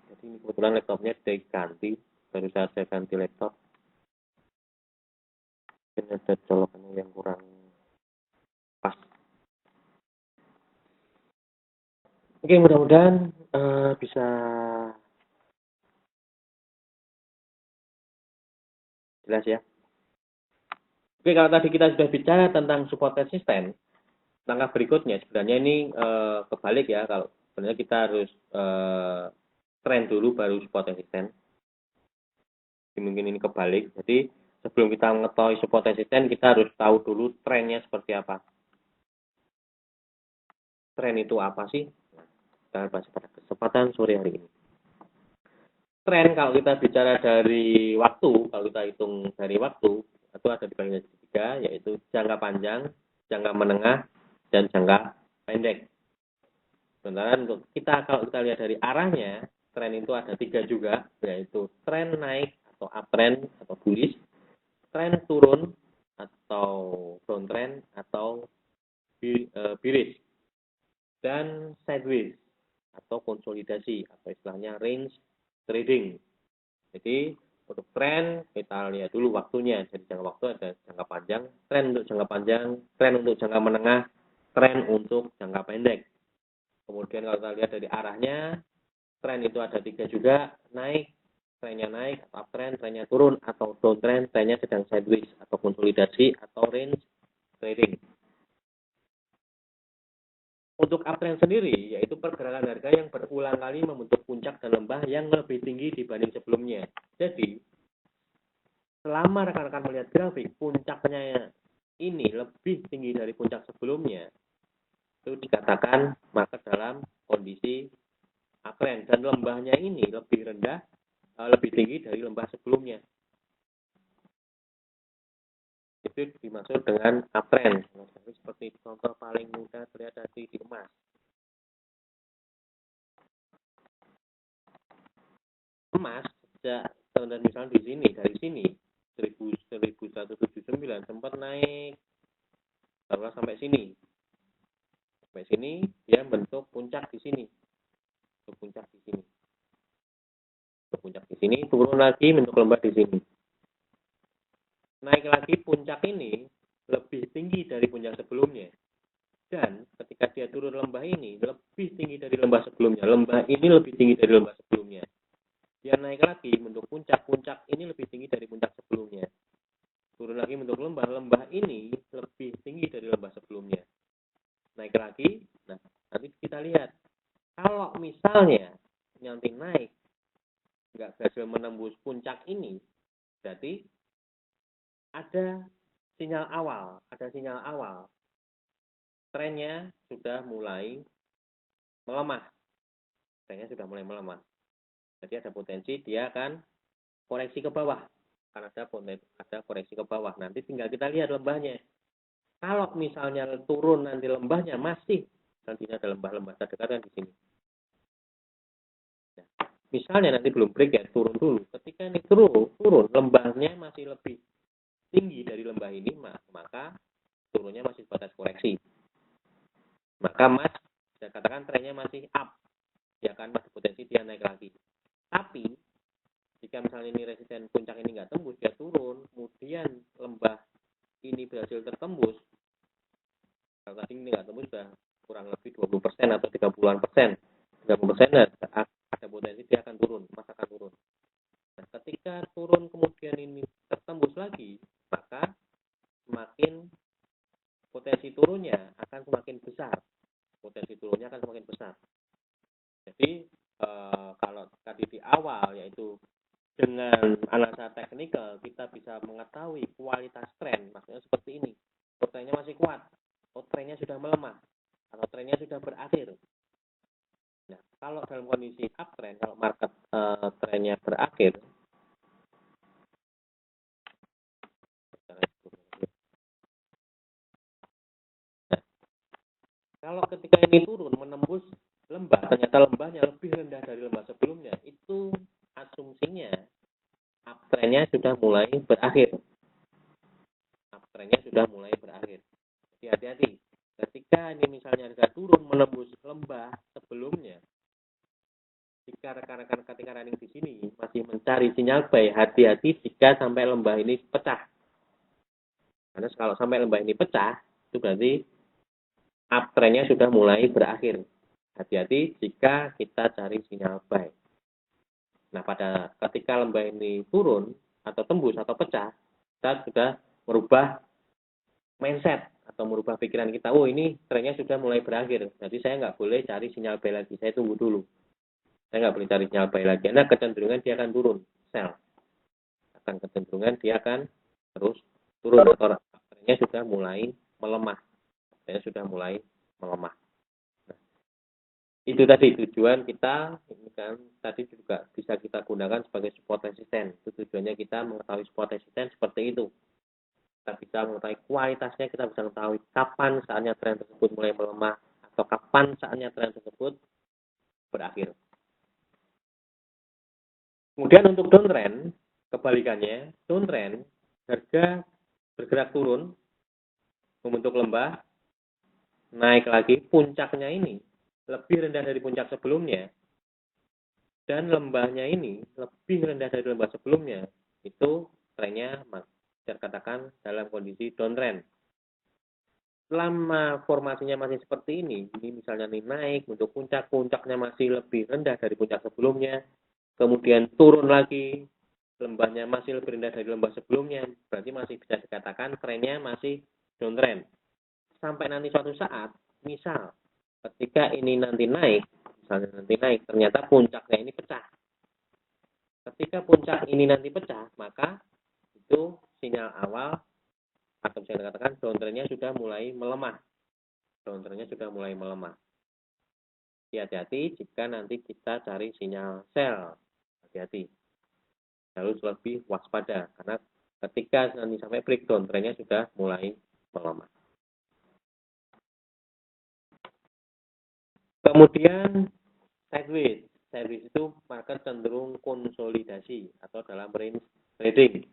Jadi ini kebetulan laptopnya diganti, baru saja ganti laptop. Mungkin ada colokannya yang kurang pas. Oke, mudah-mudahan bisa jelas ya. Oke, kalau tadi kita sudah bicara tentang support resisten, langkah berikutnya sebenarnya ini kebalik ya. Kalau sebenarnya kita harus trend dulu baru support resisten. Mungkin ini kebalik. Jadi sebelum kita mengetahui support resisten, kita harus tahu dulu trennya seperti apa. Tren itu apa sih? Kita bahas pada kesempatan sore hari ini. Tren kalau kita bicara dari waktu, kalau kita hitung dari waktu, itu ada dibagi menjadi tiga, yaitu jangka panjang, jangka menengah, dan jangka pendek. Sementara untuk kita, kalau kita lihat dari arahnya, tren itu ada tiga juga, yaitu tren naik atau uptrend atau bullish, tren turun atau downtrend atau bearish, dan sideways atau konsolidasi atau istilahnya range trading. Jadi untuk tren kita lihat dulu waktunya. Jadi jangka waktu ada jangka panjang, tren untuk jangka panjang, tren untuk jangka menengah, tren untuk jangka pendek. Kemudian kalau kita lihat dari arahnya, tren itu ada tiga juga, naik, trennya naik, atau uptrend, trennya turun, atau downtrend, trennya sedang sideways, atau konsolidasi, atau range trading. Untuk uptrend sendiri, yaitu pergerakan harga yang berulang kali membentuk puncak dan lembah yang lebih tinggi dibanding sebelumnya. Jadi, selama rekan-rekan melihat grafik, puncaknya ini lebih tinggi dari puncak sebelumnya, itu dikatakan market dalam kondisi uptrend. Dan lembahnya ini lebih rendah, lebih tinggi dari lembah sebelumnya. Itu dimaksud dengan uptrend. Seperti contoh paling mudah terlihat di emas. Emas sejak dan misalnya di sini dari sini 1179 sempat naik taruhlah sampai sini dia bentuk puncak di sini turun lagi bentuk lembah di sini, naik lagi puncak ini lebih tinggi dari puncak sebelumnya, dan ketika dia turun lembah ini lebih tinggi dari lembah sebelumnya, lembah ini lebih tinggi dari lembah sebelumnya, dia naik lagi bentuk puncak ini lebih tinggi dari puncak sebelumnya, turun lagi bentuk lembah ini lebih tinggi dari lembah sebelumnya, naik lagi. Nah, nanti kita lihat kalau misalnya nanti naik nggak berhasil menembus puncak ini, berarti ada sinyal awal trennya sudah mulai melemah, jadi ada potensi dia akan koreksi ke bawah, karena ada koreksi ke bawah. Nanti tinggal kita lihat lembahnya. Kalau misalnya turun nanti lembahnya masih, nantinya ada lembah-lembah terdekat kan di sini. Nah, misalnya nanti belum break ya, turun dulu. Ketika ini turun lembahnya masih lebih tinggi dari lembah ini, maka turunnya masih batas koreksi. Maka saya katakan trennya masih up, ya kan, masih potensi dia naik lagi. Tapi jika misalnya ini resisten puncak ini nggak tembus, dia turun, kemudian lembah ini berhasil tertembus, kalau tadi ini nggak tembus sudah kurang lebih 20% atau 30% ada potensi dia akan turun, akan turun. Nah, ketika turun kemudian ini tertembus lagi, maka semakin potensi turunnya akan semakin besar. Jadi kalau tadi di awal yaitu dengan analisa teknikal kita bisa mengetahui kualitas tren, maksudnya seperti ini. Trennya masih kuat, trennya sudah melemah, atau trennya sudah berakhir. Nah, kalau dalam kondisi uptrend, kalau market trennya berakhir, nah, kalau ketika ini turun menembus lembah, ternyata lembahnya lebih rendah dari lembah sebelumnya, itu asumsinya uptrendnya sudah mulai berakhir. Jadi hati-hati. Ketika ini misalnya harga turun menembus lembah sebelumnya, jika rekan-rekan ketika running di sini masih mencari sinyal buy, hati-hati jika sampai lembah ini pecah. Karena kalau sampai lembah ini pecah, itu berarti uptrendnya sudah mulai berakhir. Hati-hati jika kita cari sinyal buy. Nah, ketika lembah ini turun atau tembus atau pecah, kita sudah merubah mindset atau merubah pikiran kita. Oh, ini trennya sudah mulai berakhir. Jadi saya nggak boleh cari sinyal buy lagi. Saya tunggu dulu. Saya nggak boleh cari sinyal buy lagi. Karena kecenderungan dia akan turun. Sell. Akan kecenderungan dia akan terus turun atau trennya sudah mulai melemah. Trennya sudah mulai melemah. Itu tadi tujuan kita, ini kan tadi juga bisa kita gunakan sebagai support resisten. Itu tujuannya kita mengetahui support resisten seperti itu. Kita bisa mengetahui kualitasnya, kita bisa mengetahui kapan saatnya tren tersebut mulai melemah atau kapan saatnya tren tersebut berakhir. Kemudian untuk downtrend, kebalikannya, downtrend harga bergerak turun, membentuk lembah, naik lagi, puncaknya ini lebih rendah dari puncak sebelumnya, dan lembahnya ini lebih rendah dari lembah sebelumnya, itu trennya bisa katakan dalam kondisi downtrend. Selama formasinya masih seperti ini misalnya ini naik untuk puncaknya masih lebih rendah dari puncak sebelumnya, kemudian turun lagi, lembahnya masih lebih rendah dari lembah sebelumnya, berarti masih bisa dikatakan trennya masih downtrend. Sampai nanti suatu saat, misal ketika ini nanti naik, misalnya nanti naik, ternyata puncaknya ini pecah. Ketika puncak ini nanti pecah, maka itu sinyal awal atau bisa dikatakan downtrendnya sudah mulai melemah. Downtrendnya sudah mulai melemah. Hati-hati jika nanti kita cari sinyal sell. Hati-hati. Harus lebih waspada karena ketika nanti sampai breakdown, trennya sudah mulai melemah. Kemudian sideways. Sideways itu market cenderung konsolidasi atau dalam range trading.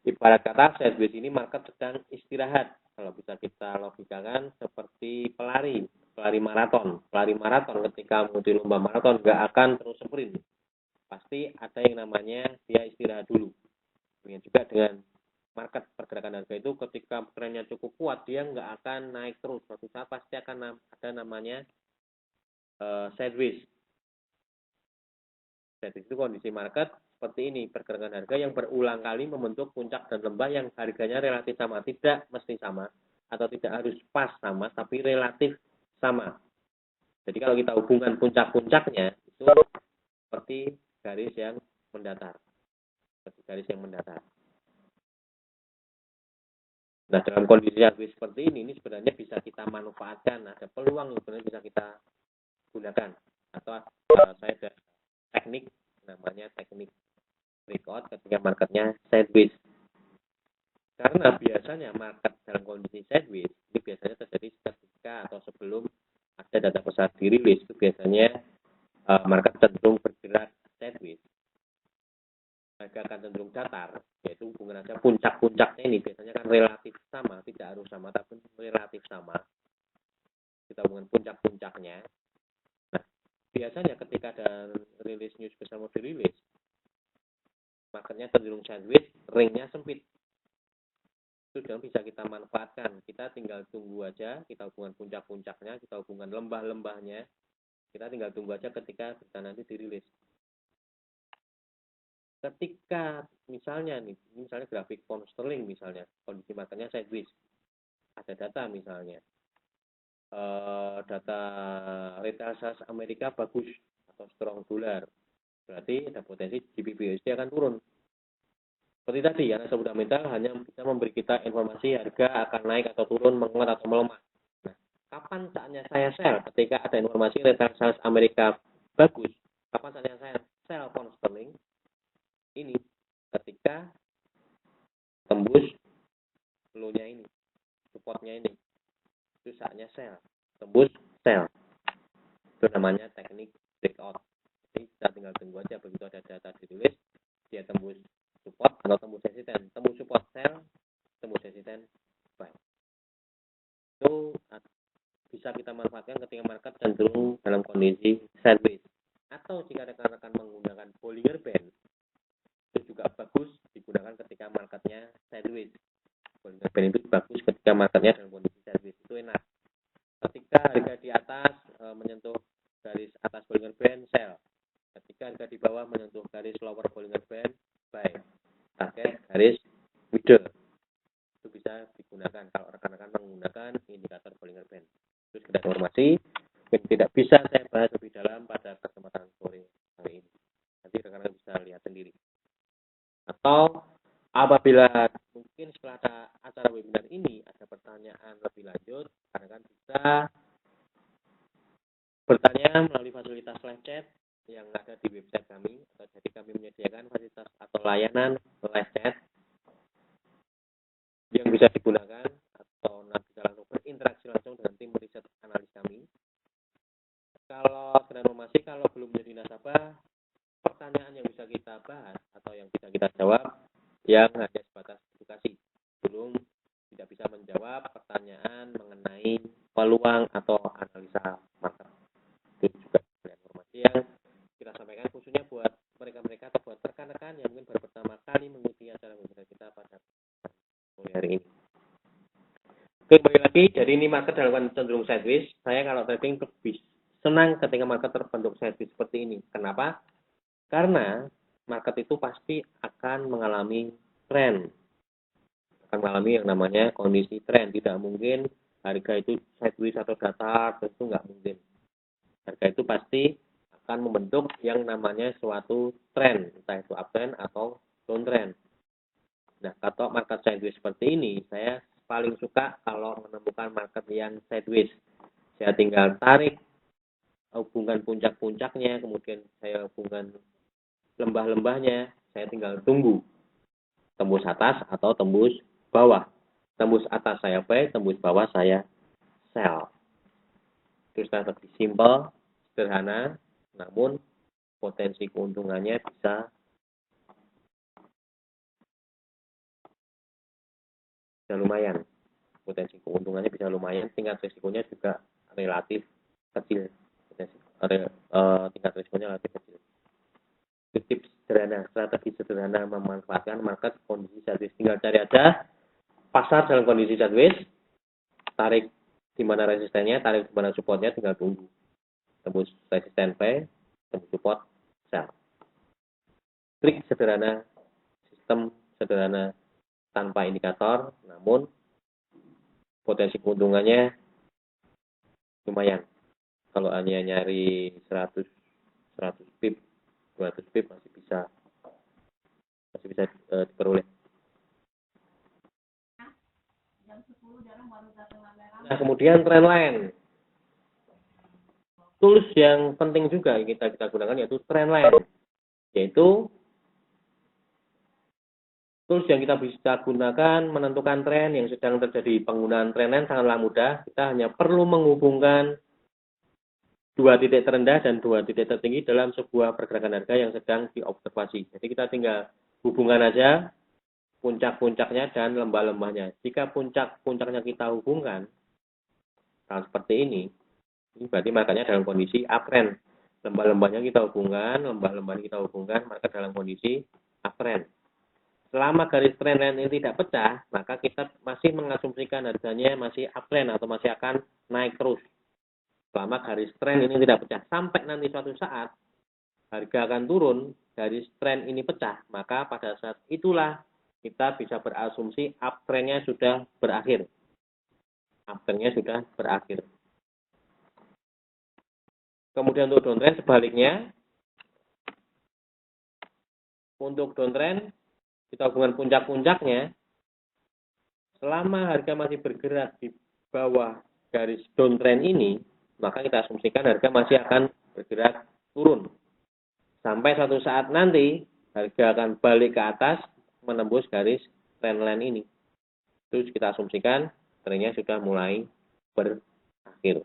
Ibarat kata sideways ini market sedang istirahat. Kalau bisa kita logikakan seperti pelari maraton. Pelari maraton ketika mengikuti lomba maraton nggak akan terus sprint. Pasti ada yang namanya dia istirahat dulu. Demikian juga dengan market pergerakan harga itu ketika trennya cukup kuat dia nggak akan naik terus. Suatu saat pasti akan ada namanya sideways. Sideways itu kondisi market seperti ini, pergerakan harga yang berulang kali membentuk puncak dan lembah yang harganya relatif sama, tidak mesti sama atau tidak harus pas sama, tapi relatif sama. Jadi kalau kita hubungan puncak-puncaknya itu seperti garis yang mendatar. Seperti garis yang mendatar. Nah, dalam kondisi seperti ini sebenarnya bisa kita manfaatkan, ada peluang yang sebenarnya bisa kita gunakan. Atau saya ada teknik, namanya teknik breakout ketika marketnya sideways. Karena biasanya market dalam kondisi sideways, ini biasanya terjadi ketika atau sebelum ada data besar dirilis, itu biasanya market cenderung bergerak sideways. Harga akan cenderung datar, yaitu hubungan harga puncak-puncaknya ini biasanya kan relatif sama, tidak harus sama, tapi relatif sama. Kita hubungan puncak-puncaknya. Nah, biasanya ketika ada rilis news besar mau dirilis, marketnya cenderung sideways, ringnya sempit. Itu sudah bisa kita manfaatkan. Kita tinggal tunggu aja, kita hubungan puncak-puncaknya, kita hubungan lembah-lembahnya, kita tinggal tunggu aja ketika kita nanti dirilis. Ketika misalnya grafik pound sterling misalnya kondisi marketnya sideways, ada data misalnya data retail sales Amerika bagus atau strong dollar, berarti ada potensi GBP USD akan turun. Seperti tadi, analisa fundamental hanya bisa memberi kita informasi harga akan naik atau turun, menguat atau melemah. Nah, kapan saatnya saya sell? Ketika ada informasi retail sales Amerika bagus, kapan saatnya saya sell pound sterling? Ini ketika tembus low-nya ini, supportnya ini, itu saatnya sell, tembus sell. Itu namanya teknik breakout. Jadi kita tinggal tunggu aja begitu ada data ditulis, dia tembus support atau tembus resisten, tembus support sell, tembus resisten buy. Itu bisa kita manfaatkan ketika market cenderung dalam kondisi sideways. Atau jika rekan-rekan menggunakan Bollinger Band, itu juga bagus digunakan ketika marketnya sideways. Bollinger Band itu bagus ketika marketnya dalam kondisi sideways, itu enak. Ketika harga di atas menyentuh garis atas Bollinger Band, sell. Ketika harga di bawah menyentuh garis lower Bollinger Band, buy. Target garis middle. Itu bisa digunakan kalau rekan-rekan menggunakan indikator Bollinger Band. Itu sekedar informasi, tidak bisa saya bahas lebih dalam pada kesempatan sore hari ini. Nanti rekan-rekan bisa lihat sendiri. Atau apabila mungkin setelah acara webinar ini ada pertanyaan lebih lanjut, rekan-rekan bisa bertanya melalui fasilitas live chat yang ada di website kami. Jadi kami menyediakan fasilitas atau layanan live chat yang bisa digunakan atau bisa langsung berinteraksi langsung dengan tim riset analis kami. Kalau informasi, kalau belum menjadi nasabah, pertanyaan yang bisa kita bahas atau yang bisa kita jawab yang hanya sebatas edukasi, belum tidak bisa menjawab pertanyaan mengenai peluang atau analisa market. Itu juga informasi yang kita sampaikan khususnya buat mereka-mereka atau buat rekan-rekan yang mungkin baru pertama kali mengikuti acara webinar kita pada sore hari ini. Kembali lagi, jadi ini market dalam cenderung sideways. Saya kalau trading lebih senang ketika market terbentuk sideways seperti ini. Kenapa? Karena market itu pasti akan mengalami tren. Akan mengalami yang namanya kondisi tren. Tidak mungkin harga itu sideways atau datar, itu nggak mungkin. Harga itu pasti akan membentuk yang namanya suatu tren, entah itu uptrend atau downtrend. Nah, kalau market sideways seperti ini, saya paling suka kalau menemukan market yang sideways. Saya tinggal tarik hubungan puncak-puncaknya, kemudian saya hubungan lembah-lembahnya, saya tinggal tunggu tembus atas atau tembus bawah. Tembus atas saya buy, tembus bawah saya sell. Itu strategi simple, sederhana, namun potensi keuntungannya bisa lumayan. Potensi keuntungannya bisa lumayan, tingkat risikonya juga relatif kecil. Tingkat risikonya relatif kecil. Tips sederhana, strategi sederhana memanfaatkan market kondisi sideways. Tinggal cari aja pasar dalam kondisi sideways, tarik di mana resistennya, tarik di mana supportnya, tinggal tunggu. Tembus resisten buy, tembus support sell. Trik sederhana, sistem sederhana tanpa indikator, namun potensi keuntungannya lumayan. Kalau hanya nyari 100 pip, 200 pip masih bisa diperoleh. Nah, kemudian trendline. Tools yang penting juga yang kita gunakan yaitu trendline. Yaitu tools yang kita bisa gunakan menentukan tren yang sedang terjadi. Penggunaan trendline sangatlah mudah. Kita hanya perlu menghubungkan dua titik terendah dan dua titik tertinggi dalam sebuah pergerakan harga yang sedang diobservasi. Jadi kita tinggal hubungan aja puncak-puncaknya dan lembah-lembahnya. Jika puncak-puncaknya kita hubungkan seperti ini berarti marketnya dalam kondisi uptrend. Lembah-lembahnya kita hubungkan, market dalam kondisi uptrend. Selama garis trendline ini tidak pecah, maka kita masih mengasumsikan harganya masih uptrend atau masih akan naik terus. Selama garis trend ini tidak pecah, sampai nanti suatu saat harga akan turun, garis trend ini pecah, maka pada saat itulah kita bisa berasumsi uptrendnya sudah berakhir. Kemudian untuk downtrend sebaliknya, untuk downtrend kita hubungan puncak-puncaknya, selama harga masih bergerak di bawah garis downtrend ini, maka kita asumsikan harga masih akan bergerak turun. Sampai suatu saat nanti, harga akan balik ke atas, menembus garis trendline ini. Terus kita asumsikan, trennya sudah mulai berakhir.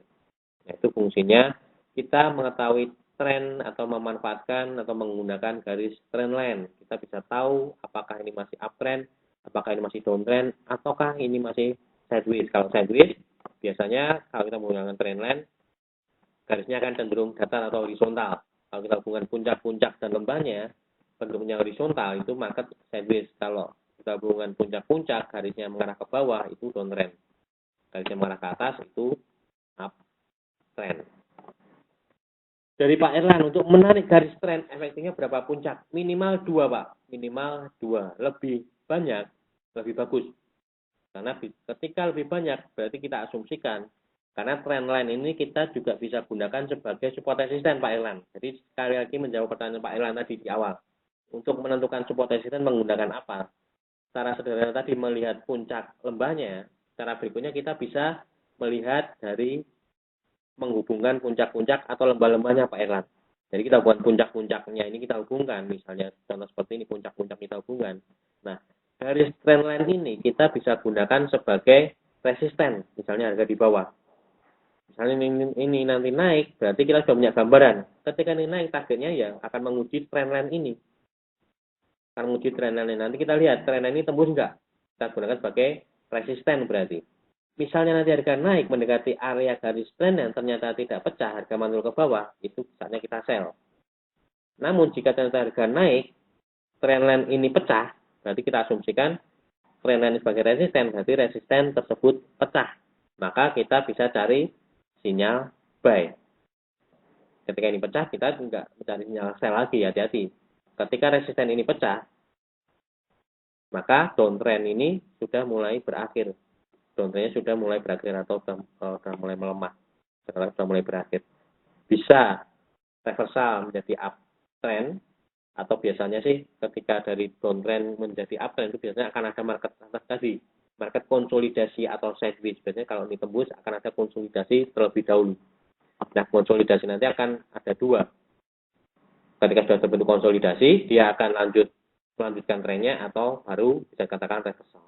Nah, itu fungsinya kita mengetahui tren atau memanfaatkan atau menggunakan garis trendline. Kita bisa tahu apakah ini masih uptrend, apakah ini masih downtrend, ataukah ini masih sideways. Kalau sideways, biasanya kalau kita menggunakan trendline, garisnya akan cenderung datar atau horizontal. Kalau kita hubungan puncak-puncak dan lembahnya, bentuknya horizontal, itu market sideways. Kalau kita hubungkan puncak-puncak, garisnya mengarah ke bawah, itu downtrend. Garisnya mengarah ke atas, itu uptrend. Dari Pak Erlan, untuk menarik garis trend, efektifnya berapa puncak? Minimal 2, Pak. Minimal 2. Lebih banyak, lebih bagus. Karena ketika lebih banyak, berarti kita asumsikan. Karena trendline ini kita juga bisa gunakan sebagai support resisten, Pak Erlan. Jadi sekali lagi menjawab pertanyaan Pak Erlan tadi di awal. Untuk menentukan support resisten menggunakan apa? Cara sederhana tadi melihat puncak lembahnya. Cara berikutnya kita bisa melihat dari menghubungkan puncak-puncak atau lembah-lembahnya Pak Erlan. Jadi kita buat puncak-puncaknya ini kita hubungkan, misalnya contoh seperti ini puncak-puncak kita hubungkan. Nah, garis trendline ini kita bisa gunakan sebagai resisten, misalnya harga di bawah. Misalnya ini nanti naik, berarti kita sudah punya gambaran. Ketika ini naik, targetnya ya akan menguji trendline ini. Akan menguji trendline ini. Nanti kita lihat trendline ini tembus enggak. Kita gunakan sebagai resisten berarti. Misalnya nanti harga naik mendekati area garis trend dan ternyata tidak pecah, harga mantul ke bawah, itu saatnya kita sell. Namun jika ternyata harga naik, trendline ini pecah, berarti kita asumsikan trendline sebagai resisten, berarti resisten tersebut pecah. Maka kita bisa cari sinyal buy. Ketika ini pecah, kita enggak mencari sinyal sell lagi, hati-hati. Ketika resisten ini pecah, maka downtrend ini sudah mulai berakhir. Downtrendnya sudah mulai berakhir atau sudah mulai melemah, sekarang sudah mulai berakhir. Bisa reversal menjadi uptrend, atau biasanya sih ketika dari downtrend menjadi uptrend itu biasanya akan ada market atas tadi, market konsolidasi atau sideways. Biasanya kalau ini tembus akan ada konsolidasi terlebih dahulu. Nah, konsolidasi nanti akan ada dua. Ketika sudah terbentuk konsolidasi, dia akan melanjutkan trennya atau baru bisa katakan reversal.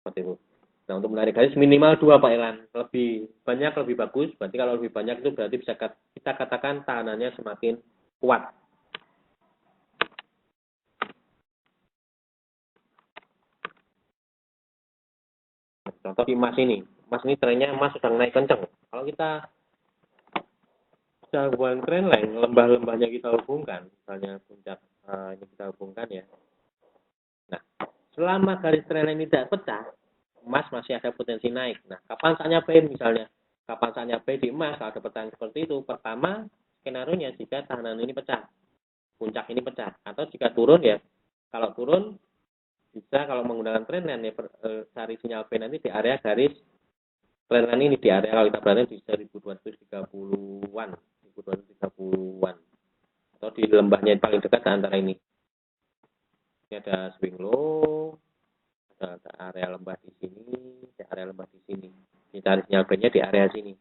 Seperti itu. Nah, untuk menarik garis minimal 2 Pak Elan. Lebih banyak lebih bagus. Berarti kalau lebih banyak itu berarti bisa kita katakan tahanannya semakin kuat. Contoh di emas ini. Emas ini trennya emas sedang naik kencang. Kalau kita hubungan tren lain, lembah-lembahnya kita hubungkan. Misalnya puncak ini kita hubungkan ya. Nah, selama garis tren ini tidak pecah, emas masih ada potensi naik. Nah, kapan saatnya buy misalnya? Kapan saatnya buy di emas? Kalau ada pertanyaan seperti itu, pertama skenario-nya jika tahanan ini pecah, puncak ini pecah, atau jika turun ya, kalau turun bisa kalau menggunakan trendline ya cari sinyal buy nanti di area garis trendline ini di area kalau kita berada di 1230-an, 1230-an, atau di lembahnya yang paling dekat antara ini. Ini ada swing low. Ada area lembah di sini, ada area lembah di sini. Kita cari sinyal buy-nya di area sini.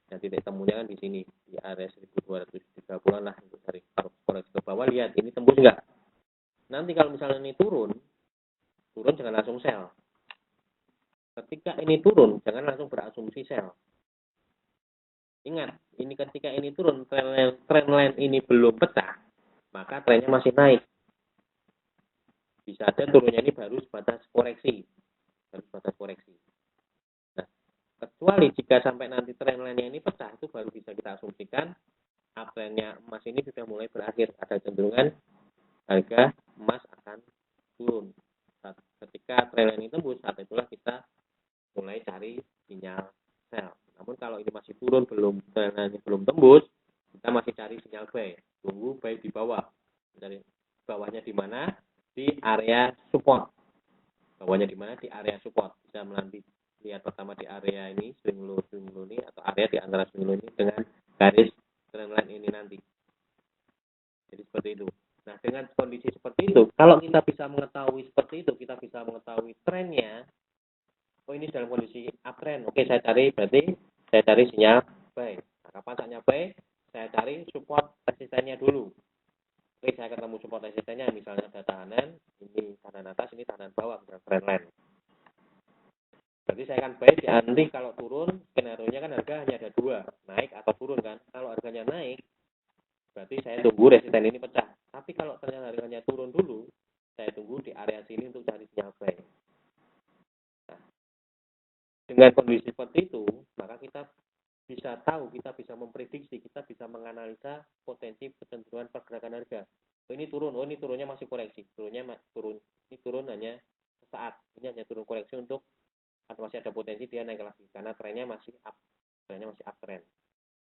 Dan titik temunya kan di sini, di area 1230-an lah untuk cari koreksi ke bawah. Lihat ini tembus enggak. Nanti kalau misalnya ini turun jangan langsung sell. Ketika ini turun, jangan langsung berasumsi sell. Ingat, ini ketika ini turun, trendline ini belum pecah, maka trennya masih naik. Bisa ada turunnya ini baru sebatas koreksi. Nah, kecuali jika sampai nanti trendline-nya ini pecah, itu baru bisa kita asumsikan uptrend-nya emas ini sudah mulai berakhir. Ada cenderungan harga emas akan turun. Ketika trendline ini tembus, saat itulah kita mulai cari sinyal sell. Namun kalau ini masih turun, trendline belum tembus, kita masih cari sinyal buy. Tunggu buy di bawah. Dari bawahnya di mana? Di area support. Bawahnya di mana? Di area support. Bisa melanjut lihat pertama di area ini swing low ini, atau area di antara swing low ini dengan garis trendline ini nanti. Jadi seperti itu. Nah, dengan kondisi seperti itu, kalau kita bisa mengetahui seperti itu, kita bisa mengetahui trennya. Oh, ini dalam kondisi uptrend. Oke, saya cari sinyal buy. Nah, kapan saatnya buy? Saya cari support resistennya dulu. Oke, saya ketemu support resistennya, misalnya ada tahanan, ini tahanan atas, ini tahanan bawah, misalnya trendline. Berarti saya akan buy, nanti kalau turun, skenario-nya kan harga hanya ada dua, naik atau turun kan. Kalau harganya naik, berarti saya tunggu resisten ini pecah. Tapi kalau ternyata harganya turun dulu, saya tunggu di area sini untuk cari sinyal buy. Nah, dengan kondisi seperti itu, maka kita bisa tahu, kita bisa memprediksi, kita bisa menganalisa potensi kecenderungan pergerakan harga. ini turun, ini turunnya masih koreksi, ini turun hanya sesaat, ini hanya turun koreksi untuk atau masih ada potensi dia naik lagi karena trennya masih uptrend.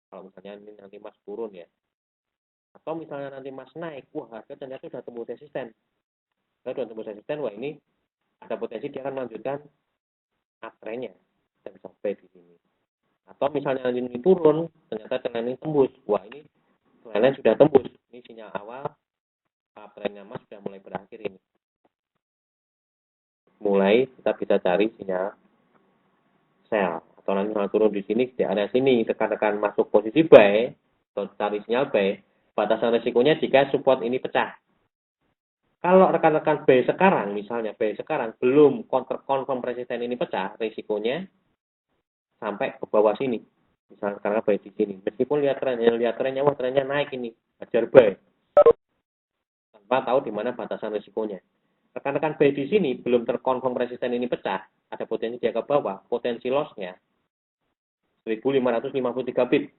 Kalau misalnya ini nanti Mas turun ya, atau misalnya nanti Mas naik, wah harga ternyata sudah tembus resisten, wah ini ada potensi dia akan melanjutkan uptrendnya, kita bisa buy di sini. Atau misalnya nanti ini turun, ternyata trend ini tembus, wah ini trend sudah tembus, ini sinyal awal uptrendnya Mas sudah mulai berakhir ini. Mulai kita bisa cari sinyal sell, atau nanti kalau turun di sini di area sini tekan-tekan masuk posisi buy atau cari sinyal buy. Batasan risikonya jika support ini pecah. Kalau rekan-rekan buy sekarang, misalnya buy sekarang belum confirm resisten ini pecah, risikonya sampai ke bawah sini. Misalnya karena buy di sini, meskipun lihat trennya, wah trennya naik ini, ajar buy tanpa tahu di mana batasan risikonya. Rekan-rekan buy di sini belum terkonfirm resisten ini pecah, ada potensi dia ke bawah, potensi loss-nya 1553 bit,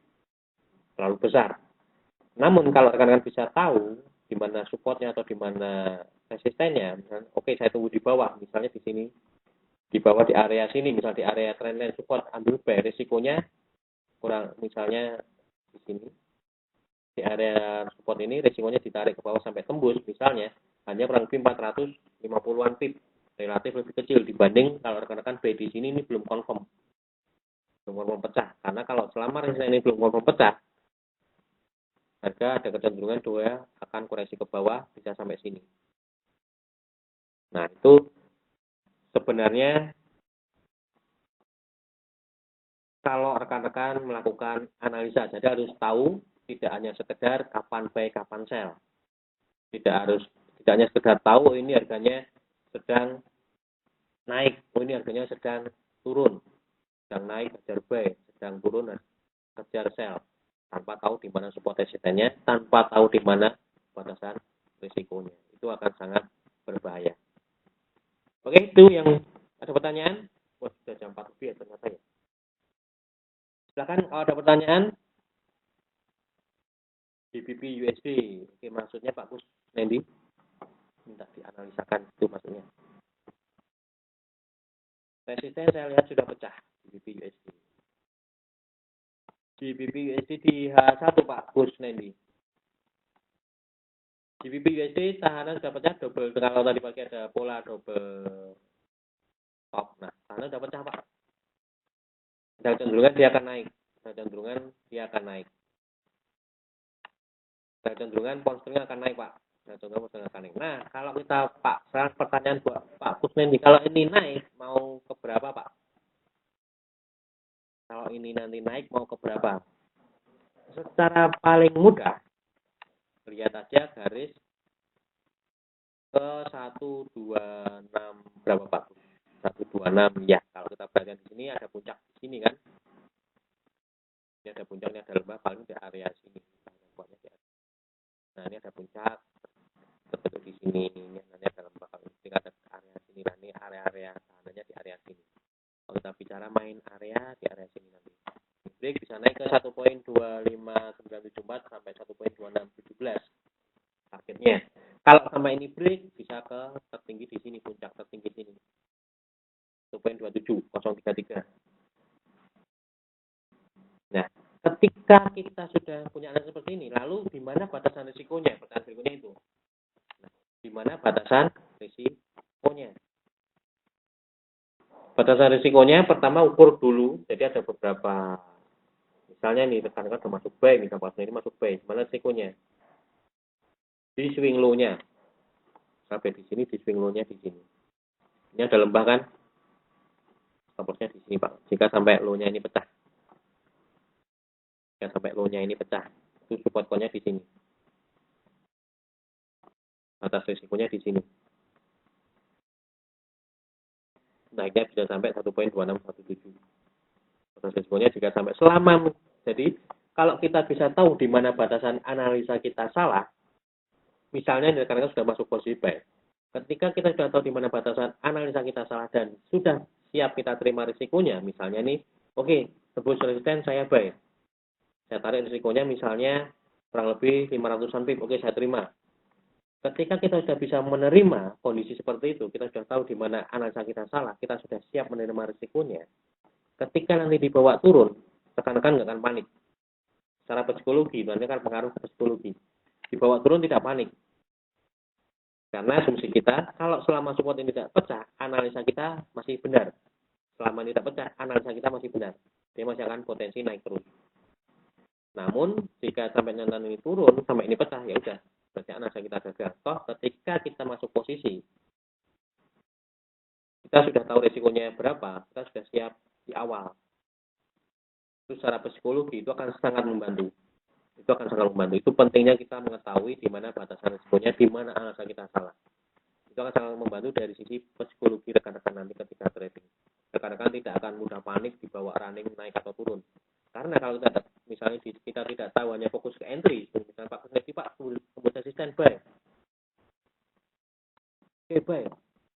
terlalu besar. Namun kalau rekan-rekan bisa tahu di mana supportnya atau di mana resistennya, oke saya tunggu di bawah, misalnya di sini, di bawah di area sini, misalnya di area trendline support, ambil buy, risikonya kurang, misalnya di sini, di area support ini risikonya ditarik ke bawah sampai tembus, misalnya hanya kurang lebih 450-an pip, relatif lebih kecil dibanding kalau rekan-rekan buy di sini ini belum confirm pecah. Karena kalau selama resisten ini belum confirm pecah, harga ada kecenderungan dia akan koreksi ke bawah bisa sampai sini. Nah, itu sebenarnya kalau rekan-rekan melakukan analisa, jadi harus tahu tidak hanya sekedar kapan buy, kapan sell. Tidak hanya sekedar tahu ini harganya sedang naik, ini harganya sedang turun. Sedang naik kejar buy, sedang turun kejar sell. Tanpa tahu di mana support resistennya, tanpa tahu di mana batasan risikonya. Itu akan sangat berbahaya. Oke, itu yang ada pertanyaan. Wah, sudah jam 4 lebih ya ternyata ya. Silakan kalau ada pertanyaan. GBP USD. Oke, maksudnya Pak Gus Nendi minta dianalisakan itu maksudnya. Resisten saya lihat sudah pecah GBP USD. GBP USD di H1 Pak Gus Nendi. GBP USD tahanan sudah pecah double. Kalau tadi pagi ada pola double top. Nah, tahanan sudah pecah Pak. Ada cenderungan dia akan naik. Ada cenderungan pound sterling akan naik Pak. Nah, kalau kita Pak, sekarang pertanyaan buat Pak Gus Nendi, kalau ini naik mau ke berapa Pak? Kalau ini nanti naik mau ke berapa? Secara paling mudah, lihat aja garis ke 126 berapa Pak? 126 ya. Kalau kita perhatikan di sini ada puncak di sini kan? Ini ada puncak, ini ada lembah, paling di area sini. Nah, ini ada puncak terbentuk di sini. Ini nanti ada lembah, kalau ini ada area sini. Nah, ini area-area tahanannya di area sini. Kalau kita bicara main area di area sini nanti. Break bisa naik ke 1.25974 sampai 1.2617 targetnya. Kalau sama ini break bisa ke tertinggi di sini, puncak tertinggi sini 1.27033. Nah, ketika kita sudah punya analisa seperti ini, lalu di mana batasan risikonya? Pertanyaan berikutnya itu. Nah, di mana batasan risikonya? Batasan risikonya pertama ukur dulu. Jadi ada beberapa, misalnya nih rekan-rekan sudah masuk buy, misalnya ini masuk buy, mana risikonya? Di swing low-nya. Sampai di sini, di swing low-nya di sini. Ini ada lembah kan? Stop-loss-nya di sini Pak. Jika sampai low-nya ini pecah. Jika sampai low-nya ini pecah, itu support point-nya di sini. Batas risikonya di sini. Naiknya bisa sampai 1.2617. Batas risikonya jika sampai selama. Jadi kalau kita bisa tahu di mana batasan analisa kita salah, misalnya rekan-rekan sudah masuk posisi buy. Ketika kita sudah tahu di mana batasan analisa kita salah dan sudah siap kita terima risikonya, misalnya nih, oke, tembus resisten saya buy. Saya tarik risikonya misalnya kurang lebih 500-an pip, oke saya terima. Ketika kita sudah bisa menerima kondisi seperti itu, kita sudah tahu di mana analisa kita salah, kita sudah siap menerima risikonya. Ketika nanti dibawa turun, rekan-rekan nggak akan panik. Secara psikologi, nanti akan pengaruh ke psikologi. Dibawa turun tidak panik. Karena asumsi kita, kalau selama support ini tidak pecah, analisa kita masih benar. Selama ini tidak pecah, analisa kita masih benar. Dia masih akan potensi naik terus. Namun, jika sampai nonton ini turun, sampai ini pecah, ya udah. Berarti analisa kita gagal. Toh, ketika kita masuk posisi, kita sudah tahu resikonya berapa, kita sudah siap di awal. Itu secara psikologi, itu akan sangat membantu. Itu pentingnya kita mengetahui di mana batasan risikonya, di mana analisa kita salah. Itu akan sangat membantu dari sisi psikologi rekan-rekan nanti ketika trading. Rekan-rekan tidak akan mudah panik dibawa running naik atau turun. Karena kalau kita misalnya kita tidak tahu, hanya fokus ke entry, misalnya Pak Kusnedi, Pak kemudian standby. Oke, baik.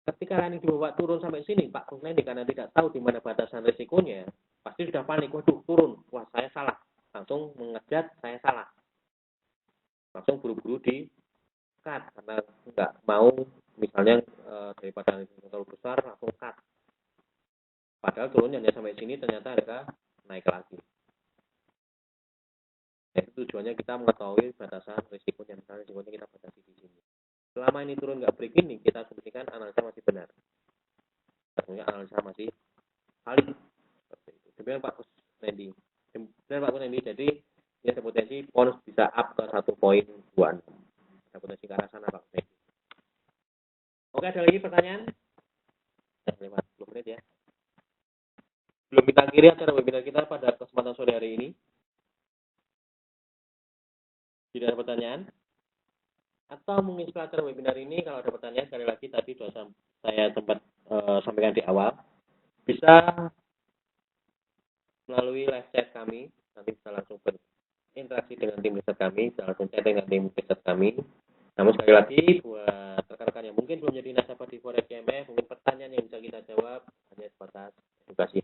Ketika running dibawa turun sampai sini, Pak Kusnedi karena tidak tahu di mana batasan risikonya, pasti sudah panik, waduh turun, wah saya salah. Langsung mengejar saya salah. Langsung buru-buru di cut karena nggak mau misalnya daripada terlalu besar langsung cut. Padahal turunnya hanya sampai sini, ternyata harga naik lagi. Itu tujuannya kita mengetahui batasan risikonya, misalnya risikonya kita batasi di sini. Selama ini turun nggak break ini, kita asumsikan analisa masih benar. Tentunya analisa masih valid. Demikian Pak Kusnedi. Demikian Pak Kusnedi. Jadi ya ada potensi bonus bisa up ke 1.2. Ada potensi ke arah sana Pak Kusnedi. Oke, ada lagi pertanyaan? Lewat 10 menit ya. Belum kita akhiri acara webinar kita pada kesempatan sore hari ini. Tidak ada pertanyaan? Atau mungkin setelah acara webinar ini, kalau ada pertanyaan, sekali lagi tadi sudah saya sempat sampaikan di awal, bisa melalui live chat kami, nanti bisa langsung berinteraksi dengan tim riset kami, bisa langsung chat dengan tim riset kami. Namun sekali lagi, buat rekan-rekan yang mungkin belum jadi nasabah di Forex IMF, mungkin pertanyaan yang bisa kita jawab hanya sebatas edukasi.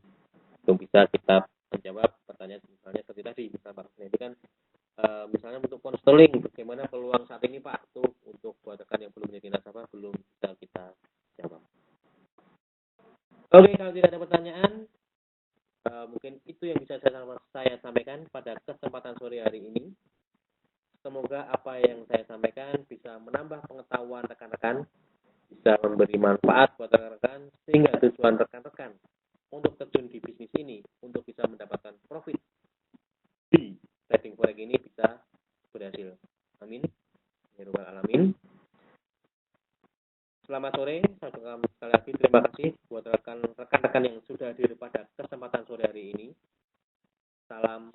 Belum bisa kita menjawab pertanyaan misalnya seperti tadi, misalnya Pak Kusnedi kan misalnya untuk konseling, bagaimana peluang saat ini Pak, itu untuk buat rekan yang belum menjadi nasabah belum bisa kita jawab. Oke, kalau tidak ada pertanyaan, mungkin itu yang bisa saya sampaikan pada kesempatan sore hari ini. Semoga apa yang saya sampaikan bisa menambah pengetahuan rekan-rekan, bisa memberi manfaat buat rekan-rekan, sehingga tujuan rekan-rekan untuk terjun di bisnis ini, untuk bisa mendapatkan profit di trading forex ini bisa berhasil. Amin. Ya Rabbal Alamin. Selamat sore. Sekali lagi terima kasih buat rekan-rekan yang sudah hadir pada kesempatan sore hari ini. Salam